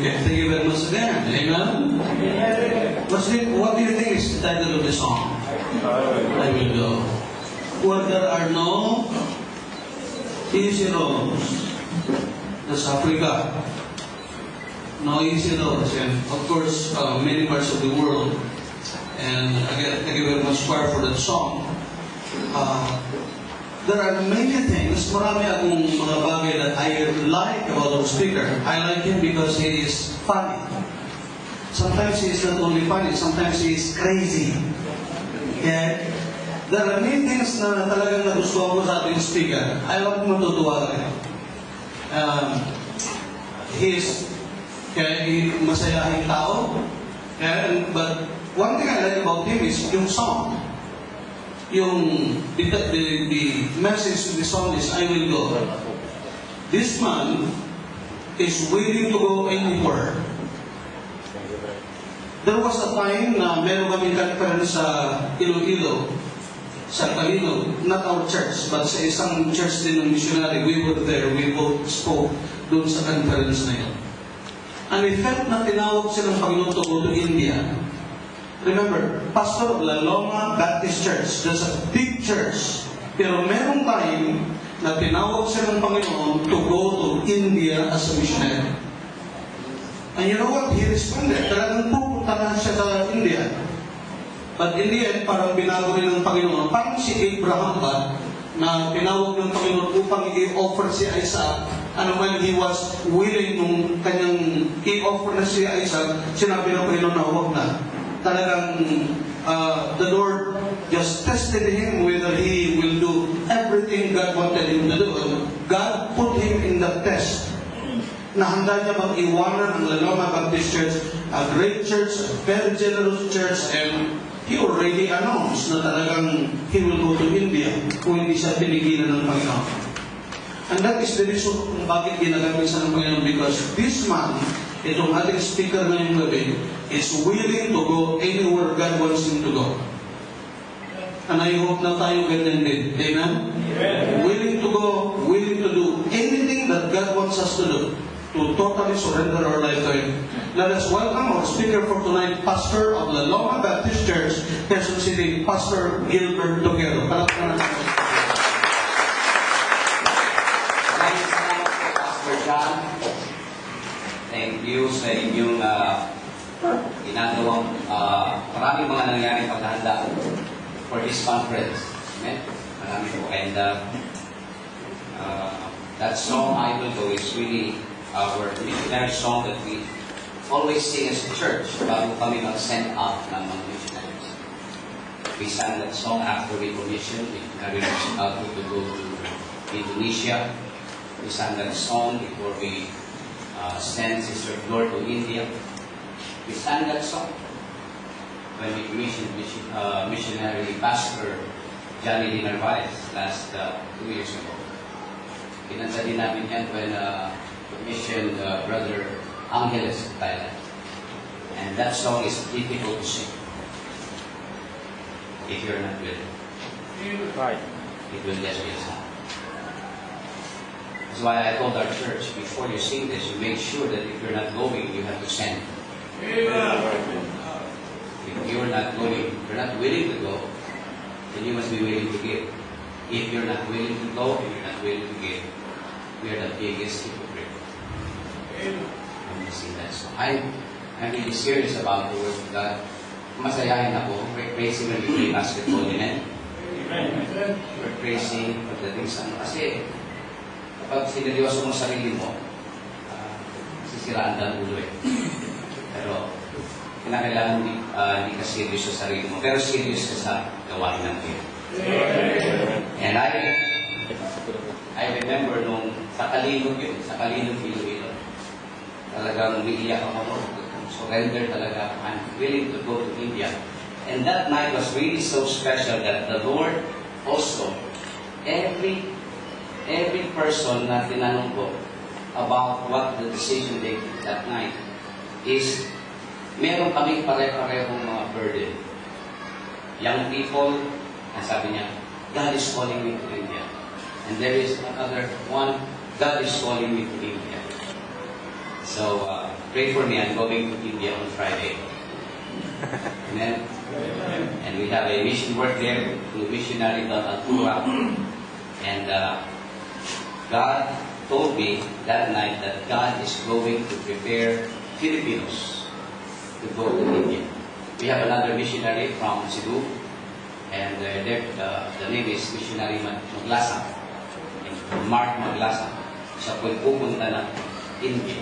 Okay, thank you very much again. Amen? What do you think is the title of the song? I will go. Where there are no easy roads. That's Africa. No easy roads. And of course, many parts of the world. And again, thank you very much, choir, for that song. There are many things, marami akong mga bagay that I like about our speaker. I like him because he is funny. Sometimes he is not only funny, sometimes he is crazy. Okay? There are many things na talagang nagustuhan ko sa ating speaker. I love matutuwa rin. He is masayahing tao. Okay? But one thing I like about him is yung song. The message of the song is, I will go. This man is willing to go anywhere. There was a time na meron kaming conference sa Iloilo, sa Calino, not our church, but sa isang church din ng missionary. We were there, we both spoke doon sa conference na yun. And we felt na tinawag silang Panginoon to go to India. Remember, pastor of La Loma Baptist Church. That's a big church. Pero merong time na tinawag siya ng Panginoon to go to India as a missionary. And you know what? He responded. Talagang pupunta na siya sa India. But in the end, parang binago rin ng Panginoon. Parang si Abraham ba, na tinawag ng Panginoon upang i-offer si Isaac. And when he was willing nung kanyang i-offer na si Isaac, sinabi ng Panginoon na huwag na. Talagang the Lord just tested him whether he will do everything God wanted him to do. And God put him in the test. Na handa niya bang iwanan ang La Loma Baptist Church, a great church, a very generous church, and he already announced na talagang he will go to India kung hindi siya pinigilan ng Panginoon. And that is the reason kung bakit ginagamit siya ng Panginoon, because this man, itong ating speaker ngayong gabi, is willing to go anywhere God wants him to go. And I hope na tayo ganyan din. Amen? Yeah. Willing to go, willing to do anything that God wants us to do, to totally surrender our life to Him. Let us welcome our speaker for tonight, Pastor of La Loma Baptist Church, Quezon City, Pastor Gilbert Toquero. Palakpakan natin. Pastor John, thank you sa inyong ginagawang maraming mga nangyaring paghahanda for this conference. Amen? Marami po. And that song, I Will Go, is really our missionary song that we always sing as a church bago kami mag-send out ng mga missionaries. We sang that song after we commissioned. We reached out to go to Indonesia. We sang that song before we sent Sister Flor to India. We sang that song when we commissioned missionary pastor Johnny D. Narvaez last 2 years ago. Kinanta din namin yan when commissioned Brother Angeles of Thailand. And that song is difficult to sing if you're not with it. Right. It will just be a song. That's why I told our church, before you sing this, you make sure that if you're not going, you have to send. If you're not going, if you're not willing to go, then you must be willing to give. If you're not willing to go, and you're not willing to give, we are the biggest hypocrite. I'm going to sing that song. I'm really serious about the Word of God. Masayahin ako. We're praising when we play basketball, amen? We're praising pagdating sa ano. Kasi, kapag sineryoso mo sarili mo, sisiraan ang ulo eh. Pero, kinakailangan hindi ka serious sa sarili mo, pero serious ka sa gawain ng Diyos. And I remember nung sa Kalinog yun, sa Kalinog Iloilo, talagang umiiyak ako, surrender talaga, I'm willing to go to India. And that night was really so special that the Lord also, every person na tinanong ko about what the decision they did that night is meron kaming pare-parehong mga burden. Young people, sabi niya, God is calling me to India. And there is another one, God is calling me to India. So, Pray for me. I'm going to India on Friday. Amen. And we have a mission work there to missionary Altura. And God told me that night that God is going to prepare Filipinos to go to India. We have another missionary from Cebu, and the name is Missionary Maglasang. Mark Maglasang. Siya po'y pupunta ng India.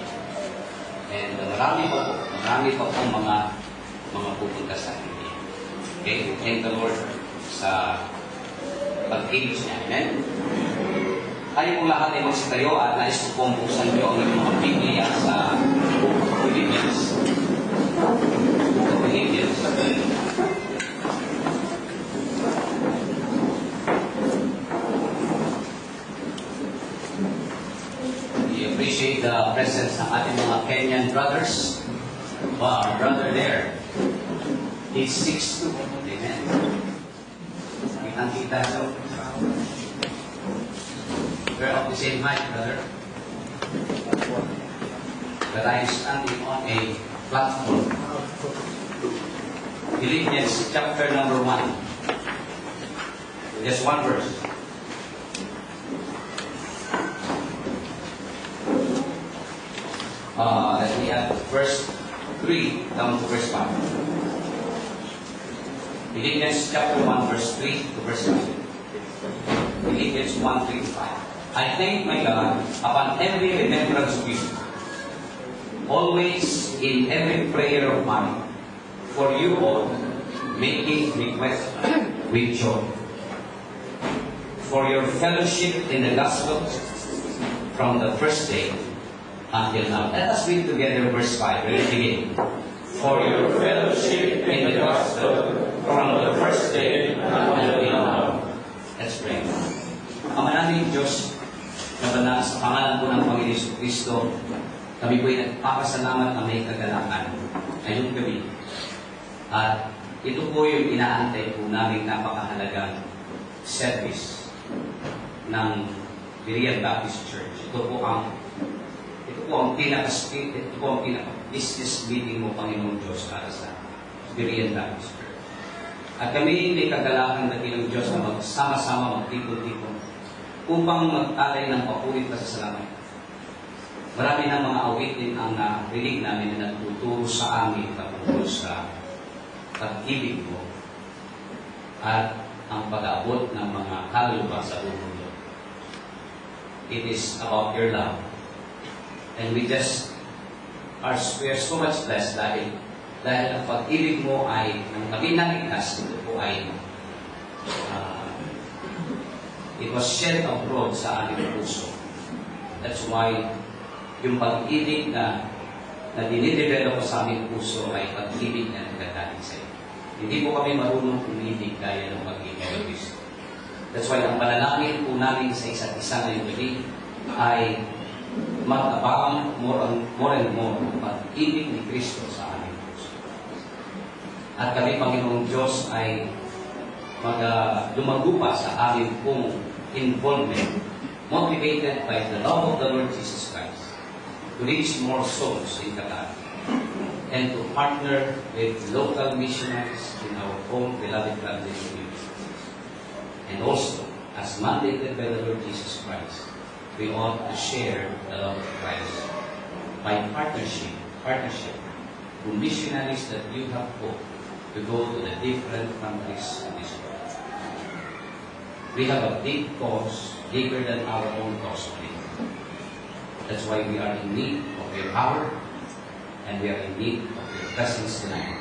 And marami pa pong mga pupunta sa India. Okay? Thank the Lord sa pag-ibig niya. Amen? Tayo po lahat ay magsitayo at nais ko pong buksan niyo ang mga Biblia sa Book of Philippians. Book of Philippians. We appreciate the presence ng ating mga Kenyan brothers. Wow, our brother there. He's 6'2". Amen. Kitang-kita so. We're of the same height, brother. But I am standing on a platform. Philippians chapter number 1. Just one verse. Let me add verse 3 down to verse 5. Philippians chapter 1, verse 3 to verse 5. Philippians 1, 3 to 5. I thank my God upon every remembrance of you, always in every prayer of mine, for you all, making request with joy, for your fellowship in the gospel from the first day until now. Let us read together verse 5. Ready, begin. For your fellowship in the gospel from the first day until now. Let's pray. Ama namin Diyos, na banal sa pangalan po ng Panginoon Jesucristo, kami po'y nagpapasalamat na may kagalakan ngayong gabi. At ito po yung inaantay po namin napakahalagang service ng Berean Baptist Church. Ito po ang pinaka-business meeting mo, Panginoon Diyos, para sa Berean Baptist Church. At kami may kagalakan na bilang Diyos na magsama-sama, magtipon-tipon upang mag-alay ng papurit pa sa salamat. Marami ng mga awitin ang narinig namin na nagtuturo sa amin patungkol sa pag-ibig mo at ang pag-aabot ng mga kaluluwa sa buong mundo. It is about your love. And we are so much blessed dahil ang pag-ibig mo ay, nang kami naligtas, ito po ay it was shed abroad sa aming puso. That's why yung pag-ibig na dinidevelop sa aming puso ay pag-ibig na nagdadali sa iyo. Hindi po kami marunong umibig gaya ng pag-ibig ng Kristo. That's why ang panalangin po namin sa isa't isa ngayong gabi ay mag-abang more and more ang pag-ibig ni Kristo sa aming puso. At kami, Panginoong Diyos, ay lumago pa sa aming pong involvement, motivated by the love of the Lord Jesus Christ, to reach more souls in Qatar, and to partner with local missionaries in our own beloved country community. And also, as mandated by the Lord Jesus Christ, we ought to share the love of Christ by partnership with missionaries that you have put to go to the different countries of this world. We have a big cause, bigger than our own cause. That's why we are in need of your power, and we are in need of your presence tonight.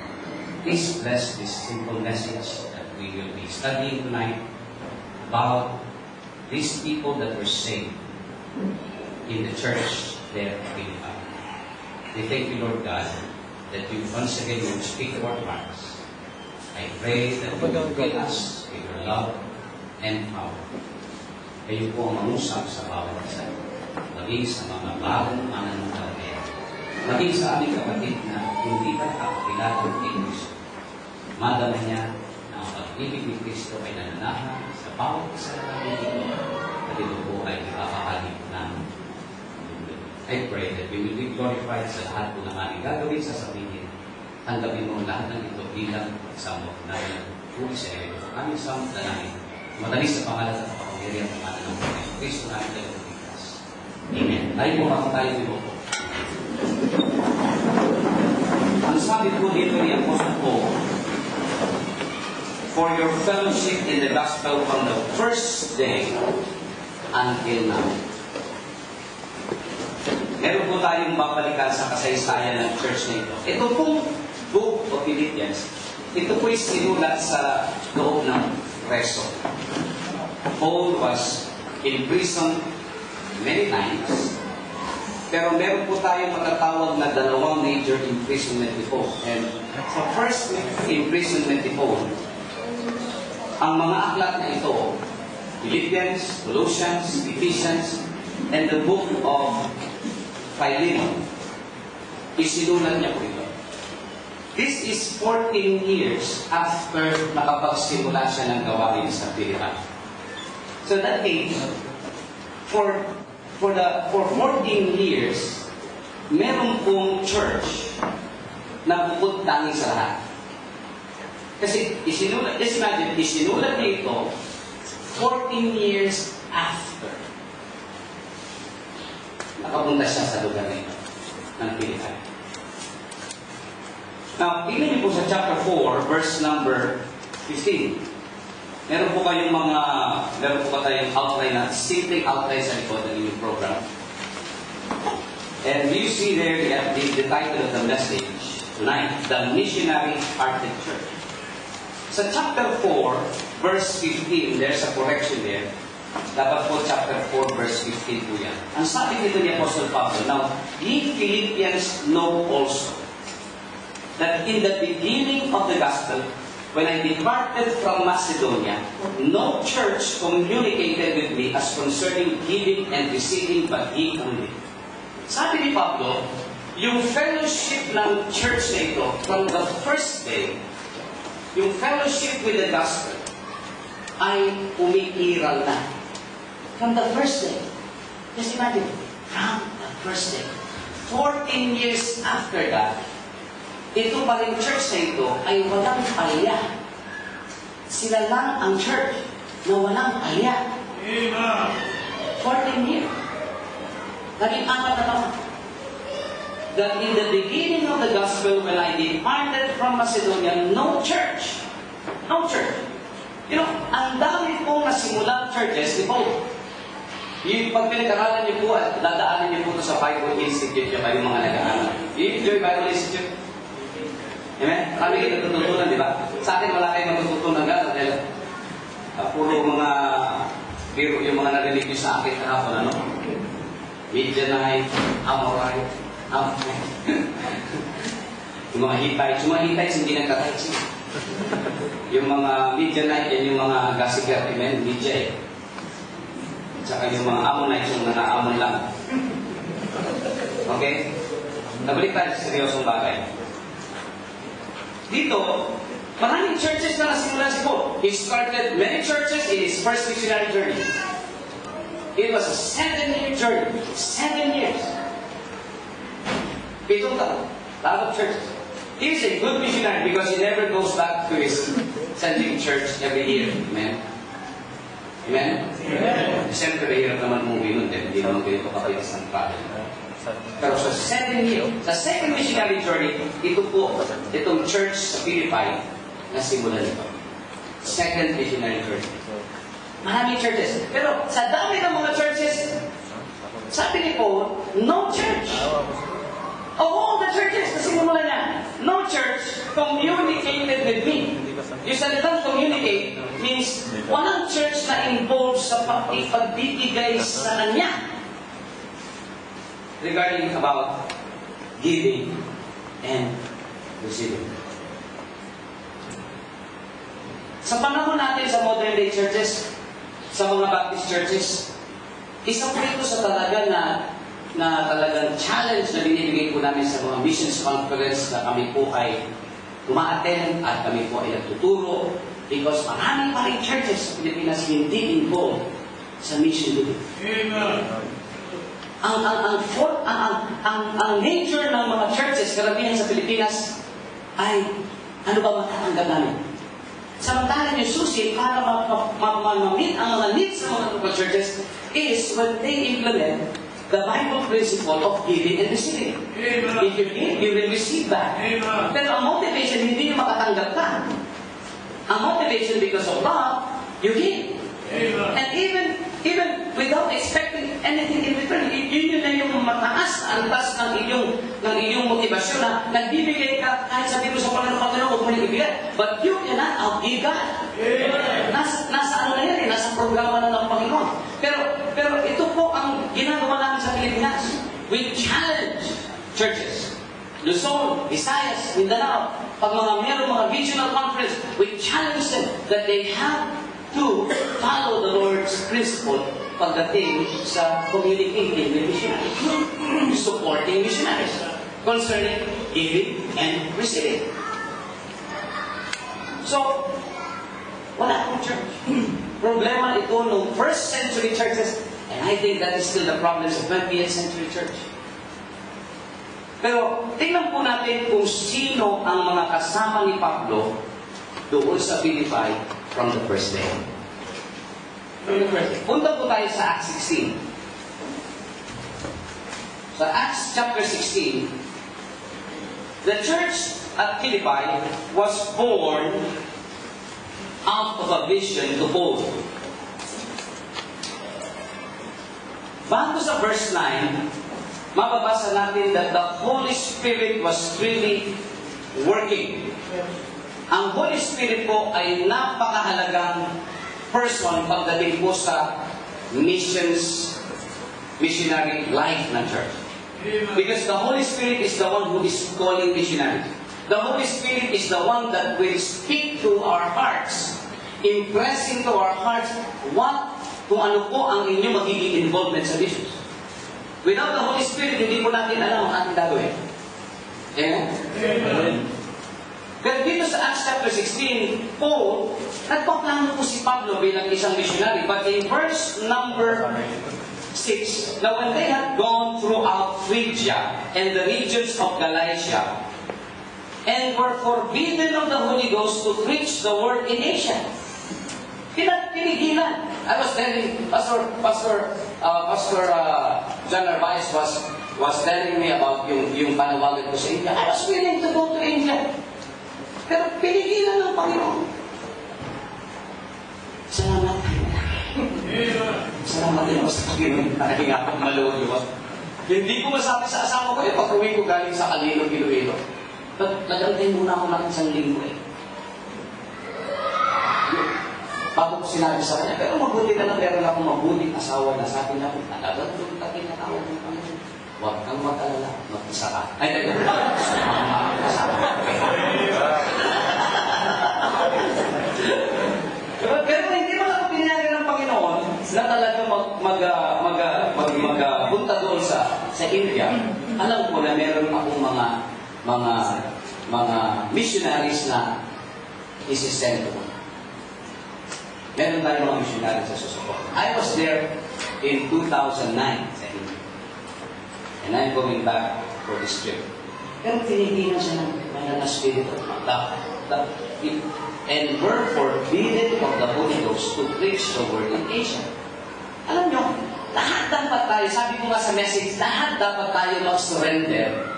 Please bless this simple message that we will be studying tonight about these people that were saved in the church there at Philippi. We thank you, Lord God, that you once again will speak to our hearts. I pray that you will fill us with your love and power. Kayo po ang mangusap sa bawat isa, maging sa mga bagong mananampalataya, maging sa aming kapatid na hindi pa nakakakilala kay Kristo. Madama niya na ang pag-ibig ni Kristo ay nananahan sa bawat isa na namin dito, at ito po ay nakakahalip namin. I pray that we will be glorified sa lahat po ng aming gagawin, sasabihin. Tanggapin mo lahat ng ito bilang isang namin puri sa iyo. Aming isang dalangin. Matalis sa pangalan at kapangyarihan ng ating ng Panginoon Kristo namin tayo magligtas. Amen. Tayo po ako tayo ni Boko. Ang sabi po dito ni Apostle Paul, for your fellowship in the gospel from the first day until now. Meron po tayong babalikan sa kasaysayan ng church na ito. Ito pong Book of Philippians, ito po'y sinulat sa loob ng preso. Paul was in prison many times, pero meron po tayong matatawag na dalawang major imprisonment ni Paul. And sa first imprisonment ni Paul, ang mga aklat na ito, Philippians, Colossians, Ephesians, and the book of Philemon, isinulat niya po ito. This is 14 years after nakapagsimula siya ng gawain sa Philippi. So that means, for 14 years, meron pong church na bukod tangi sa lahat. Kasi isinulat niya ito 14 years after nakapunta siya sa lugar na ito ng Philippi. Now, tingnan niyo po sa chapter 4, verse number 15. Meron po tayong outline na simple outline sa likod ng inyong program. And you see there the title of the message tonight, The Missionary Hearted Church. Sa chapter 4, verse 15, there's a correction there. Dapat po chapter 4, verse 15 po yan. Ang sabi dito ni Apostle Pablo, now, ye Philippians know also that in the beginning of the gospel, when I departed from Macedonia, no church communicated with me as concerning giving and receiving, but ye only. Sabi ni Pablo, yung fellowship ng church na ito, from the first day, yung fellowship with the gospel, ay umiiral na. From the first day. Just imagine, from the first day. 14 years after that, ito pa rin church na ito ay walang palya. Sila lang ang church na walang palya. 14 years. Naging apat na taon. That in the beginning of the gospel, when I departed from Macedonia, no church. No church. You know, ang dami pong nasimulang churches ni Paul. Yung pag pinag-aralan niyo po at dadaanan niyo po ito sa Bible Institute, yung kayong mga nag-aaral. Yung Bible Institute. Amen? Kami kayo natututunan, di ba? Sa akin, wala kayong matututunan gano'n dahil puro mga biro yung mga narinig nyo sa akin kahapon, ano? Midianite, Amorite, yung mga Hittites. Yung mga Hittites hindi nagkatites. Yung mga Midianite, yan yung mga Gasiger, amen? Midia eh. Tsaka yung mga Ammonites, yung nanaamon lang. Okay? Nabalik tayo sa seryosong bagay. Dito, maraming churches na nasimula si Paul. He started many churches in his first missionary journey. It was a 7-year journey. 7 years. Pitong taon. Lot of churches. He is a good missionary because he never goes back to his sending church every year. Amen? Amen? Amen. Siyempre, hirap naman umuwi nun. Hindi naman kayo kapalitas ng travel. Pero sa 7 years, sa second missionary journey, itong church sa Philippi, nasimulan ito. Second missionary journey. Maraming churches. Pero sa dami ng mga churches, sabi ni Paul, no church. Of all the churches na sinimula niya, no church communicated with me. Yung salitang communicate means walang church na involved sa pagbibigay sa kanya regarding about giving and receiving. Sa panahon natin sa modern day churches, sa mga Baptist churches, isa po ito sa talaga na talagang challenge na binibigay po namin sa mga missions conference na kami po ay uma-attend at kami po ay nagtuturo because maraming pa rin churches sa Pilipinas hindi involved sa mission doon. Amen. ang nature ng mga churches, karamihan sa Pilipinas, ay ano ba matatanggap namin? Samantalang yung susi, para ma-meet ang mga needs ng mga local churches, is when they implement the Bible principle of giving and receiving. If you give, you will receive back. Pero ang motivation, hindi yung makatanggap ka. Ang motivation, because of love, you give. And even without expecting anything in return, yun na yung mataas ang taas ng iyong motivasyon na nagbibigay ka kahit sabi mo sa Panginoon, huwag mo nang ibigay. But you cannot outgive God. Nasa ano na yan eh, nasa programa na ng Panginoon. Pero ito po ang ginagawa namin sa Pilipinas. We challenge churches. Luzon, Visayas, Mindanao, pag mayroong mga regional conference, we challenge them that they have to follow the Lord's principle pagdating sa communicating with missionaries, supporting missionaries concerning giving and receiving. So, wala akong church. Problema ito ng first century churches, and I think that is still the problem sa 20th century church. Pero tingnan po natin kung sino ang mga kasama ni Pablo doon sa Philippi from the first day. Punta po tayo sa Acts 16. Sa Acts chapter 16, the church at Philippi was born out of a vision to Paul. Bago sa verse 9, mababasa natin that the Holy Spirit was really working. Ang Holy Spirit po ay napakahalagang person pagdating po sa missionary life ng church. Because the Holy Spirit is the one who is calling missionaries. The Holy Spirit is the one that will speak to our hearts, impressing to our hearts kung ano po ang inyong magiging involvement sa missions. Without the Holy Spirit, hindi po natin alam ang ating gagawin. Amen? Amen. Pero dito sa Acts chapter 16, Paul, nagpaplano po si Pablo bilang isang missionary. But in verse number 6, now when they had gone throughout Phrygia and the regions of Galatia, and were forbidden of the Holy Ghost to preach the word in Asia. Pinigilan. I was telling Pastor John Narvaez was telling me about yung panawagan ko sa India. I was willing to go to India. Pero pinigilan ng Panginoon. Salamat. Salamat din ako sa Panginoon. Dahil nga akong maluwag. Hindi ko masabi sa asawa ko pag-uwi ko galing sa Calino, Iloilo. Nagantay muna ako ng isang linggo Bago ko sinabi sa kanya, pero mabuti ka na, meron akong mabuting asawa na sabi niya, talagang doon ka pinatawag ng Panginoon. Huwag kang mag-alala, mag-isa ka. Ay, pero hindi mo ako pinayari ng Panginoon na talagang magpunta doon sa India. Alam ko na meron akong mga missionaries na isisend ko. Meron tayong mga missionaries sa susuko. I was there in 2009 sa India. And I'm going back for this trip. Pero tinigilan siya ng Espiritu. And were forbidden of the Holy Ghost to preach the word in Asia. Alam nyo, lahat dapat tayo, sabi ko nga sa message, lahat dapat tayo mag-surrender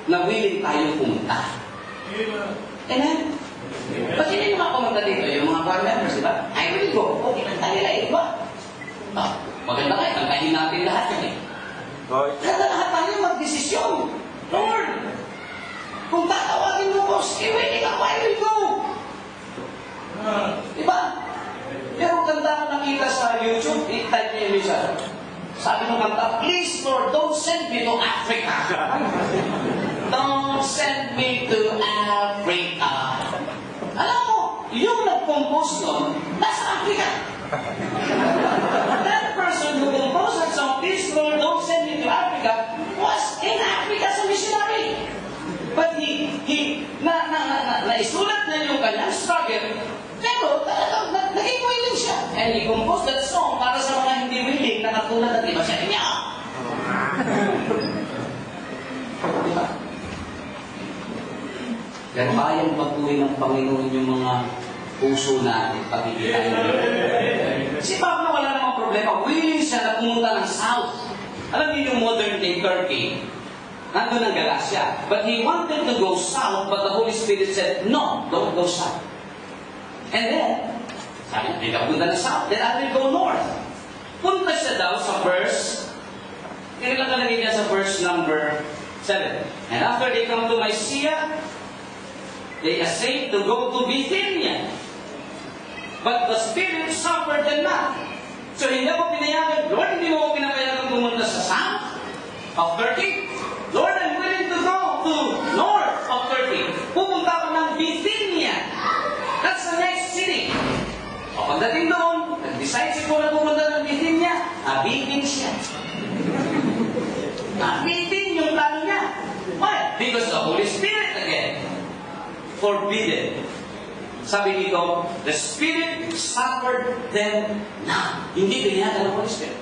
na willing tayo pumunta. Amen? Ba't hindi naman pumunta dito? Yung mga choir members, di ba? I will go. Okay, nang tayo lang iba. Maganda kayo, tantahin natin lahat yan eh. Kaya lahat tayo mag-desisyon. Lord, kung tatawagin mo ko, stay waiting ako, I will go. Di ba? Pero ganda ko nakita sa YouTube, i-type niya yung isa. Sabi ng kanta, please Lord, don't send me to Africa. Don't send me to Africa. Alam mo, yung nag-compose nun, nasa Africa. That person who composed that song, please Lord, don't send me to Africa, was in Africa as a missionary. But naisulat na yung kanyang struggle, pero talagang naging willing siya. And he composed that song para sa mga hindi willing na katulad at iba sa kanya. Pero kayang baguhin ng Panginoon yung mga puso natin, pagkikitain nyo. Si Pablo wala namang problema. Willing siya na pumunta ng South. Alam niyo yung modern day Turkey, nandun ang Galacia. But he wanted to go south, but the Holy Spirit said, no, don't go south. And then, sabi niya, hindi ka punta ng south, then I will go north. Punta siya daw sa verse, kailan kalagay niya sa verse number 7. And after they come to Mysia, they essayed to go to Bithynia. But the Spirit suffered them not. So hindi ako pinayagan, Lord, hindi mo ako pinapayagan pumunta sa south of Turkey. Lord, I'm willing to go to north of Turkey. Pupunta ako ng Bithynia. That's the next city. O pagdating doon, nag-decide si Paul na pumunta ng Bithynia, abitin siya. Abitin yung plano niya. Why? Because the Holy Spirit again forbidden. Sabi dito, the Spirit suffered them not. Hindi pinayagan ng Holy Spirit.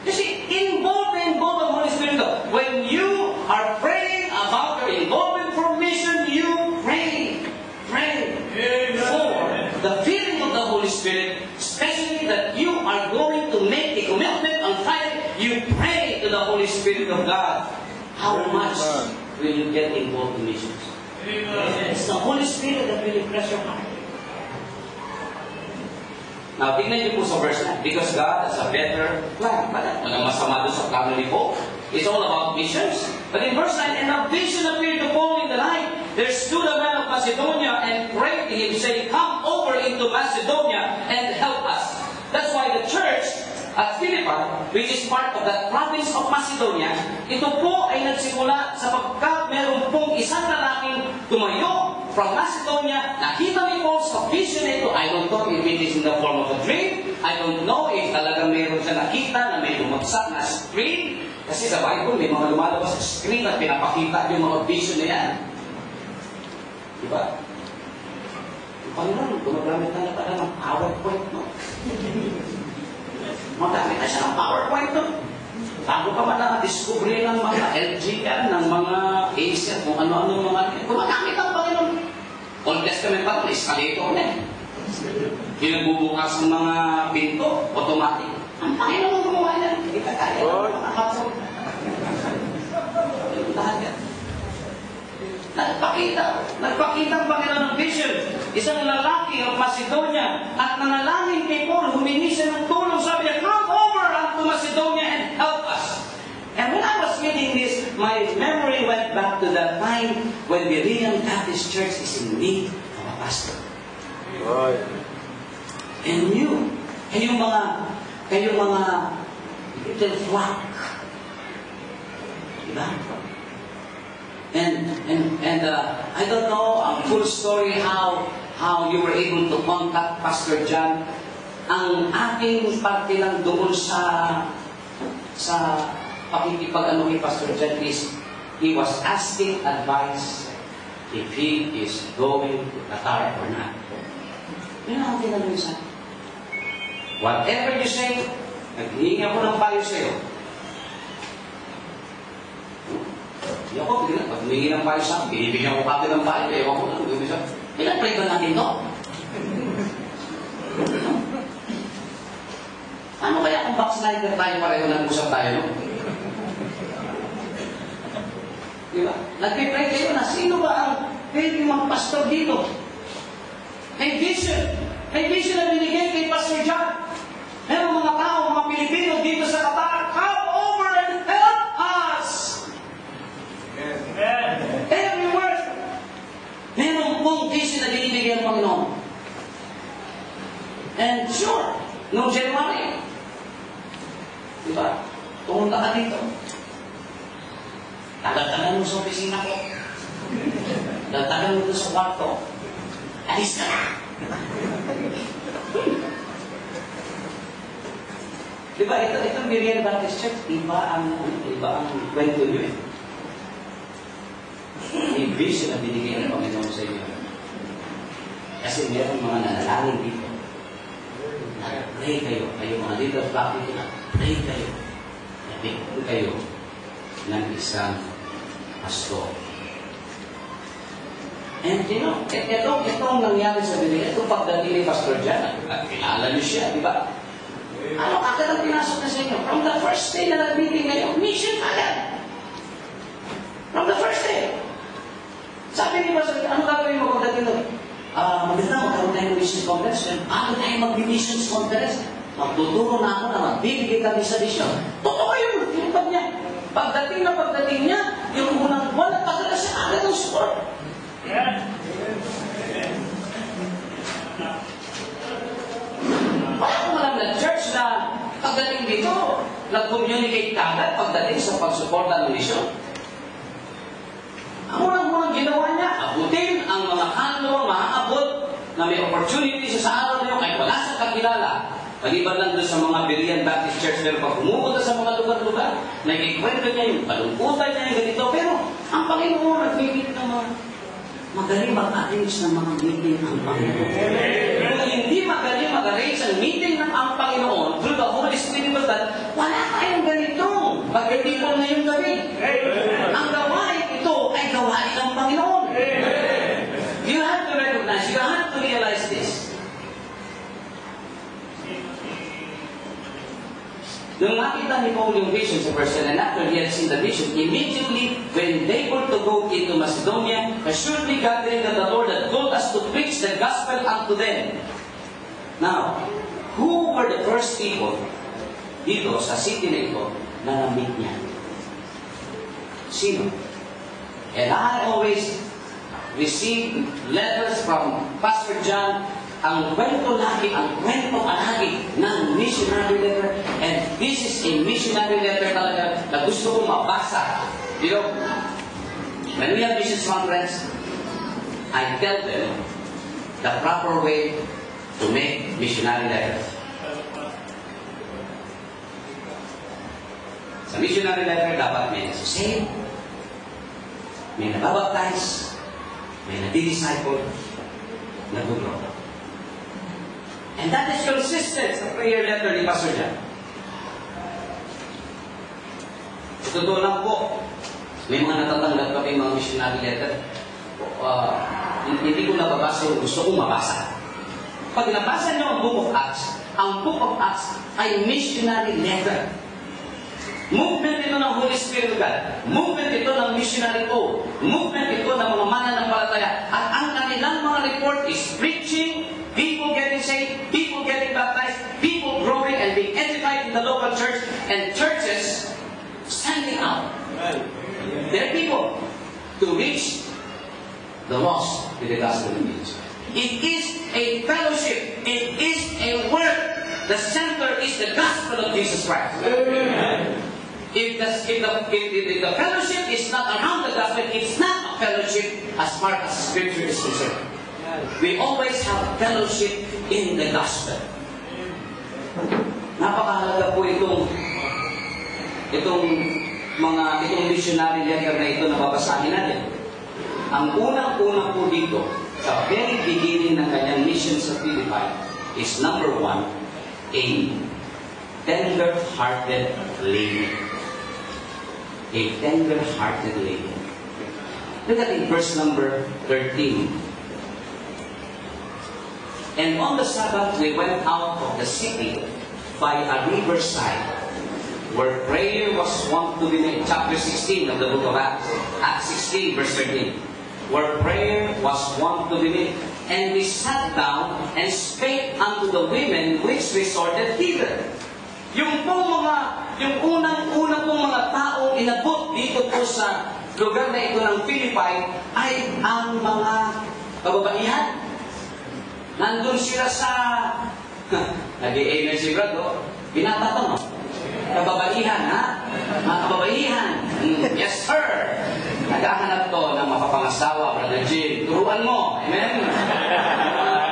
Kasi involved ang Holy Spirit. When you are praying about your involvement for mission, you pray. Pray for the filling of the Holy Spirit, especially that you are going to make a commitment on Friday. You pray to the Holy Spirit of God. How much will you get involved in missions? It's the Holy Spirit that will impress your heart. Now, tingnan niyo po sa verse 9. Because God has a better plan. Walang masama doon sa plano ni Paul. It's all about missions. But in verse 9, and a vision appeared to Paul in the night. There stood a man of Macedonia and prayed to him, saying, come over into Macedonia and help us. That's why the church at Philippi, which is part of the province of Macedonia, ito po ay nagsimula sapagkat meron pong isang lalaking tumayo from Macedonia. Nakita ni Paul sa vision ito. I don't know if it is in the form of a dream. I don't know if talagang meron siya nakita na may lumagsak na screen. Kasi sa Bible, may mga lumalabas sa screen at pinapakita yung mga vision na yan. Diba? Yung Panginoon, gumagamit na talaga ng PowerPoint, no? Magamit na siya ng PowerPoint doon. Bago pa man na-discover ng mga LG yan, ng mga Acer, kung ano-ano mga... Gumagamit ang Panginoon. Old Testament pa ito, escalator na eh. Pinagbubukas ng mga pinto, automatic. Ang Panginoon gumawa yan. Hindi ka kaya ng mga kapsol. Lahat yan. Nagpakita ang Panginoon ng vision. Isang lalaki ng Macedonia at nanalangin kay Paul, humingi siya ng tulong. Sabi niya, come over to Macedonia and help us. And when I was reading this, my memory went back to the time when Berean Baptist Church is in need of a pastor. Right. And kayong mga little flock. Diba? And I don't know ang full story how you were able to contact Pastor John. Ang aking parte lang doon sa pakikipag-ano kay Pastor John is he was asking advice if he is going to Qatar or not. Yun ang tinanong sa whatever you say, naghihingi ako ng payo sa'yo. Hindi ako, pag humingi ng payo sa akin, binibigyan ko kami ng payo, ewan ko lang, gawin siya. Pinag-pray ba natin ito? Ano kaya kung backslider tayo, pareho nag-usap tayo, no? Diba? Nag-pray kayo na, sino ba ang pwede mag-pastor dito? May vision. May vision na binigay kay Pastor John. Meron mga tao, mga Pilipino dito sa Qatar, come over and help us! Everywhere. Meron pong vision na binibigay ang Panginoon. And sure, no January. Diba? Pumunta ka dito. Tagal-tagal mo sa opisina ko. Tagal-tagal mo sa kwarto. Alis ka na. Diba, itong Berean Baptist Church, iba ang kwento nyo eh. May vision na binigay ng Panginoon sa inyo. Kasi meron mga nanalangin dito. Nag-pray kayo. Kayo mga leader of flock dito, nag-pray kayo. Nabigyan kayo ng isang pastor. And itong nangyari sa Biblia, itong pagdating ni Pastor Jan, kilala niyo siya, di ba? Ano agad ang pinasok na sa inyo? From the first day na nag-meeting ngayon, mission agad. From the first day. Sabi ni Pastor, ano gagawin mo pagdating doon? Maganda, magkaroon tayo ng missions conference. Bago tayo mag-missions conference, magtuturo na ako na magbibigay kami sa vision. Totoo yun, tinupad niya. Pagdating niya, yung unang buwan, nagpadala siya agad ng support. Wala akong alam na church na pagdating dito, nag-communicate agad pagdating sa pagsuporta ng mission. Ang unang ginawa niya, abutin ang mga kanto, maaabot na may opportunity sa araw niyo kahit wala sa kakilala. Maliban lang doon sa mga Berean Baptist Church, pero pag pumunta sa mga lugar-lugar, nakikwento niya yung palungkutan niya yung ganito. Pero ang Panginoon nagpipit ng mga magaling mag-arrange ng mga meeting ng Panginoon. Kung hindi magaling mag-arrange ang meeting ng ang Panginoon through the Holy Spirit of God, wala tayong ganito. Pag-ibon na yung gabi. Ang gawain ito ay gawain ng Panginoon. You have to recognize, you have to realize this. Nung makita ni Paul yung vision sa person, and after he had seen the vision, immediately when they were to go into Macedonia, assuredly gathering that the Lord had told us to preach the gospel unto them. Now, who were the first people dito sa city na ito na na-meet niya? Sino? And I always receive letters from Pastor John. Ang kwento lagi ng missionary letter, and this is a missionary letter talaga na gusto kong mabasa. You know, when we have missions conference, I tell them the proper way to make missionary letters. Sa missionary letter, dapat may nasusave, may nababaptize, may nadi-disciple, nag-grow. And that is consistent sa prayer letter ni Pastor Jan. Totoo lang po, may mga natatanggap kami mga missionary letter. Hindi ko nababasa yung gusto kong mabasa. Pag nabasa niyo ang Book of Acts ay missionary letter. Movement ito ng Holy Spirit of God. Movement ito ng missionary O. Movement ito ng mga mananampalataya. At ang kanilang mga report is preaching, people getting saved, people getting baptized, people growing and being edified in the local church, and churches standing out. There are people to reach the lost with the gospel message. It is a fellowship. It is a work. The center is the gospel of Jesus Christ. If the fellowship is not around the gospel, it's not a fellowship as far as Scripture is concerned. We always have fellowship in the gospel. Napakahalaga po itong missionary letter na ito na babasahin natin. Ang unang-una po dito, sa very beginning ng kanyang mission sa Philippi, is number 1, a tender-hearted lady. A tender-hearted lady. Look at it, verse number 13. And on the Sabbath we went out of the city by a riverside, where prayer was wont to be made. Chapter 16 of the book of Acts. Acts 16, verse 13. Where prayer was wont to be made. And we sat down and spake unto the women which resorted thither. Yung unang-unang pong mga taong inabot dito po sa lugar na ito ng Philippi ay ang mga kababaihan. Nandun sila sa nag-i-amen si Brad, binata to, no? Kababaihan, ha? Mga kababaihan. Yes, sir. Naghahanap to ng mapapangasawa, Brother Jim. Turuan mo. Amen?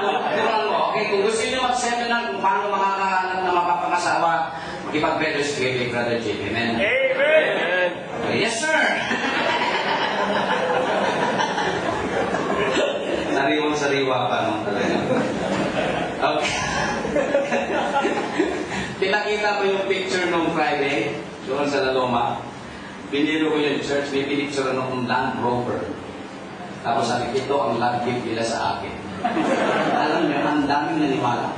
Turuan mo. Okay, kung gusto nyo mag-seminar kung paano makakahanap ng mapapangasawa, makipag-fellowship kay Brother Jim. Amen? Amen! Okay, yes, sir. Sariwang-sariwa pa, no? Okay. Pinakita ko yung picture nung Friday, doon sa Laloma. Pinilo ko yung church, may pinicture ng Land Rover. Tapos sabi, ito ang love gift nila sa akin. Alam niyo, ang daming naniwala.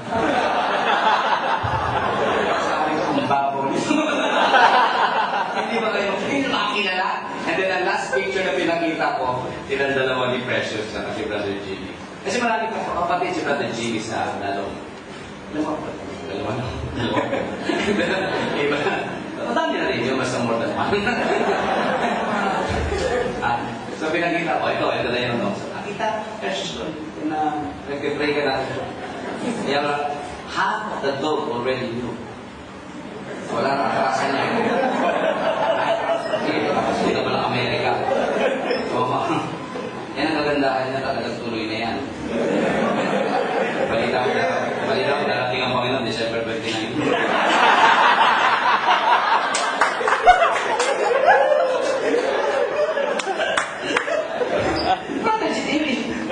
Sabi ko, ang bago nito. Hindi ba kayo kilala? And then ang last picture na pinakita ko, silang dalawa ni Precious at si Brother Jimmy. Kasi marami ko kapatid si Brother Jimmy sa dalawang. Dalawa. Iba. Madami na rin yun, basta more than one. So pinakita ko, ito na yun. So nakita, Precious ko, na nag-pray ka natin. Kaya half of the dog already knew. Wala na karasan niya. Dito pala Amerika. So, yan ang kagandahan niya, talagang tuloy na yan. Balita ko darating ang Panginoon, December 29.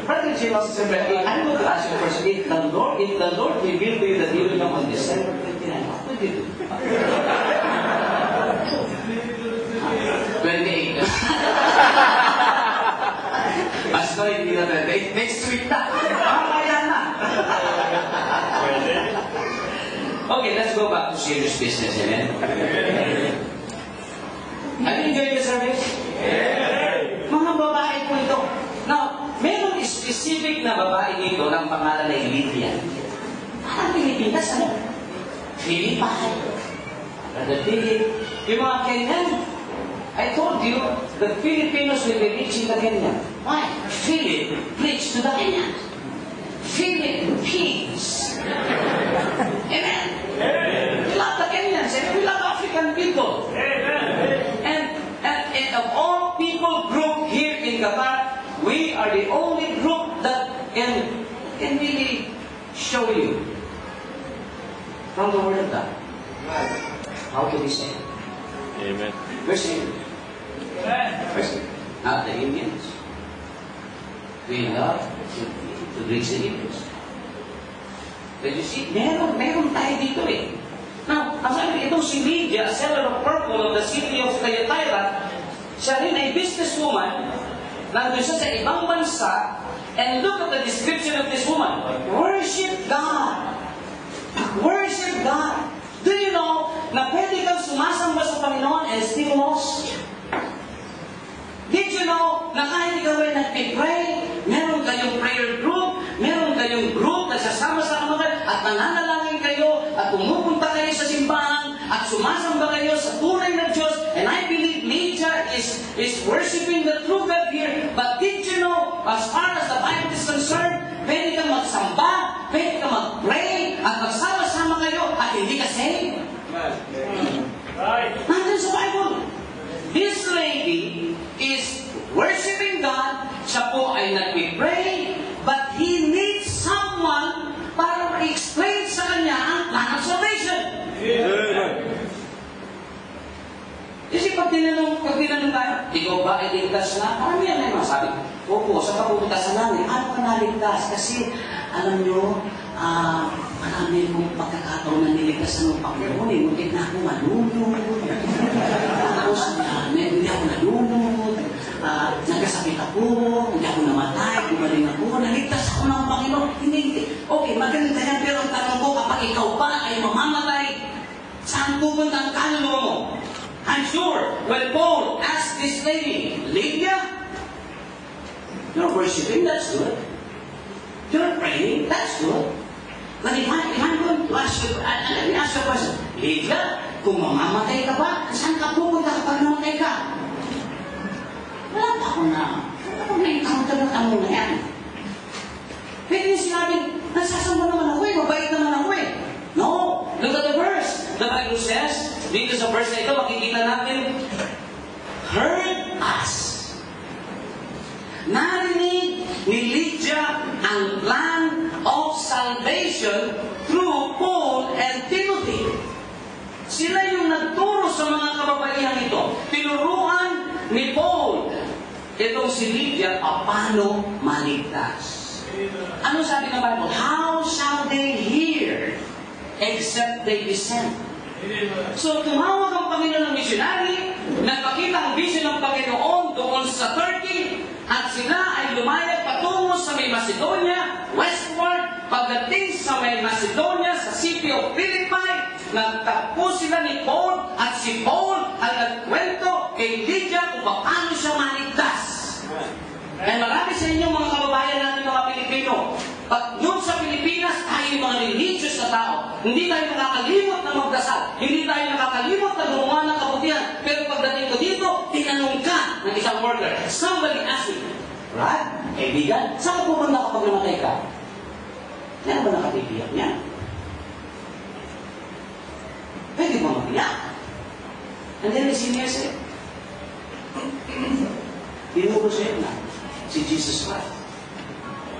Brother Jim was December 8. I'm going to ask you first, if the Lord revealed to you that He will come on December 29, what would you do? 28. Pastor, hindi na 28. Next week na. Kaya na. Okay, let's go back to serious business, amen? Have you enjoyed the service? Mga babae po ito. Now, meron specific na babae dito ng pangalan ay Lydia. Parang Pilipinas, ano? Philippine. Brother Philip. Yung mga Kenyan, I told you, the Filipinos will be reaching the Kenyan. Why? Philip preached to the Kenyans. Philip peace. Amen? We love the Kenyans and we love African people. And of all people group here in Qatar, we are the only group that can really show you from the Word of God. How can we say it? Amen. We're saying it. Not the Indians. We love to reach the Indians. But you see, meron tayo dito eh. Now, ang sabi itong si Lydia, a seller of purple of the city of Thyatira, siya rin ay businesswoman, nandun siya sa ibang bansa, and look at the description of this woman. Worship God. Worship God. Do you know na pwede kang sumasamba sa Panginoon and still lost? Did you know na kahit ikaw ay nagpipray, meron kayong prayer group, meron kayong group na sasama sa kanunan at nananalangin kayo at pumupunta kayo sa simbahan at sumasamba kayo sa tunay na Diyos, and I believe Lydia is worshiping the true God here. But did you know, as far as the Bible is concerned, pwede kang magsamba, pwede kang mag-pray at magsama-sama kayo at hindi ka saved? Nandun sa Bible. This lady is worshiping God. Siya po ay nag-pray, but he needs someone para ma-explain sa kanya ang plan of salvation. Kasi pag tinanong tayo, ikaw ba ay ligtas na? Karamihan na yung masabi. Opo, sa kapupunta sa langit, ano ka naligtas? Kasi, alam nyo, marami mong pagkakataon na niligtas ng Panginoon. Ngunit na ako malunod. Tapos, hindi ako nalunod. Nagkasakit ako. Hindi ako namatay. Gumaling ako. Naligtas ako ng Panginoon. Hindi. Okay, maganda yan. Pero ang tanong ko, kapag ikaw ba ay mamamatay, saan pupunta ang kaluluwa mo? I'm sure when Paul asked this lady, Lydia, you're worshiping, that's good. You're praying, that's good. But if I'm going to ask you, let me ask you a question. Lydia, kung mamamatay ka ba, saan ka pupunta kapag namatay ka? Wala pa akong na-encounter na tanong na yan. Pwede yung sinabing, nasasamba naman ako eh, mabait naman ako eh. No, look at the verse. The Bible says, dito sa verse na ito, makikita natin, heard us. Narinig ni Lydia ang plan of salvation through Paul and Timothy. Sila yung nagturo sa mga kababaihan ito. Tinuruan ni Paul itong si Lydia paano maligtas. Ano sabi ng Bible? How shall they hear except they listen? So, tumawag ang Panginoon ng missionary, nagpakita ang vision ng Panginoon doon sa Turkey, at sila ay lumayag patungo sa may Macedonia, westward. Pagdating sa may Macedonia, sa city of Philippi, nagtagpo sila ni Paul, at si Paul ay nagkwento kay Lydia kung paano siya maligtas. Kaya marami sa inyo mga kababayan natin mga Pilipino, pag yun sa Pilipinas, tayo yung mga religious na tao. Hindi tayo nakakalimot na magdasal. Hindi tayo nakakalimot na gumawa ng kabutihan. Pero pagdating ko dito, tinanong ka ng isang worker. Somebody asked me, Brad, kaibigan, saan ka pumunta kapag namatay ka? Yan ba nakatipiyak niya? Pwede ba matiyak? And then the senior said, tinuro siya na si Jesus Christ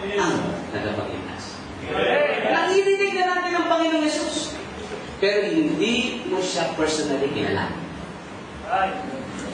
ang nagpapagligtas. Naririnig na natin ang Panginoong Yesus. Pero hindi mo siya personally kilala.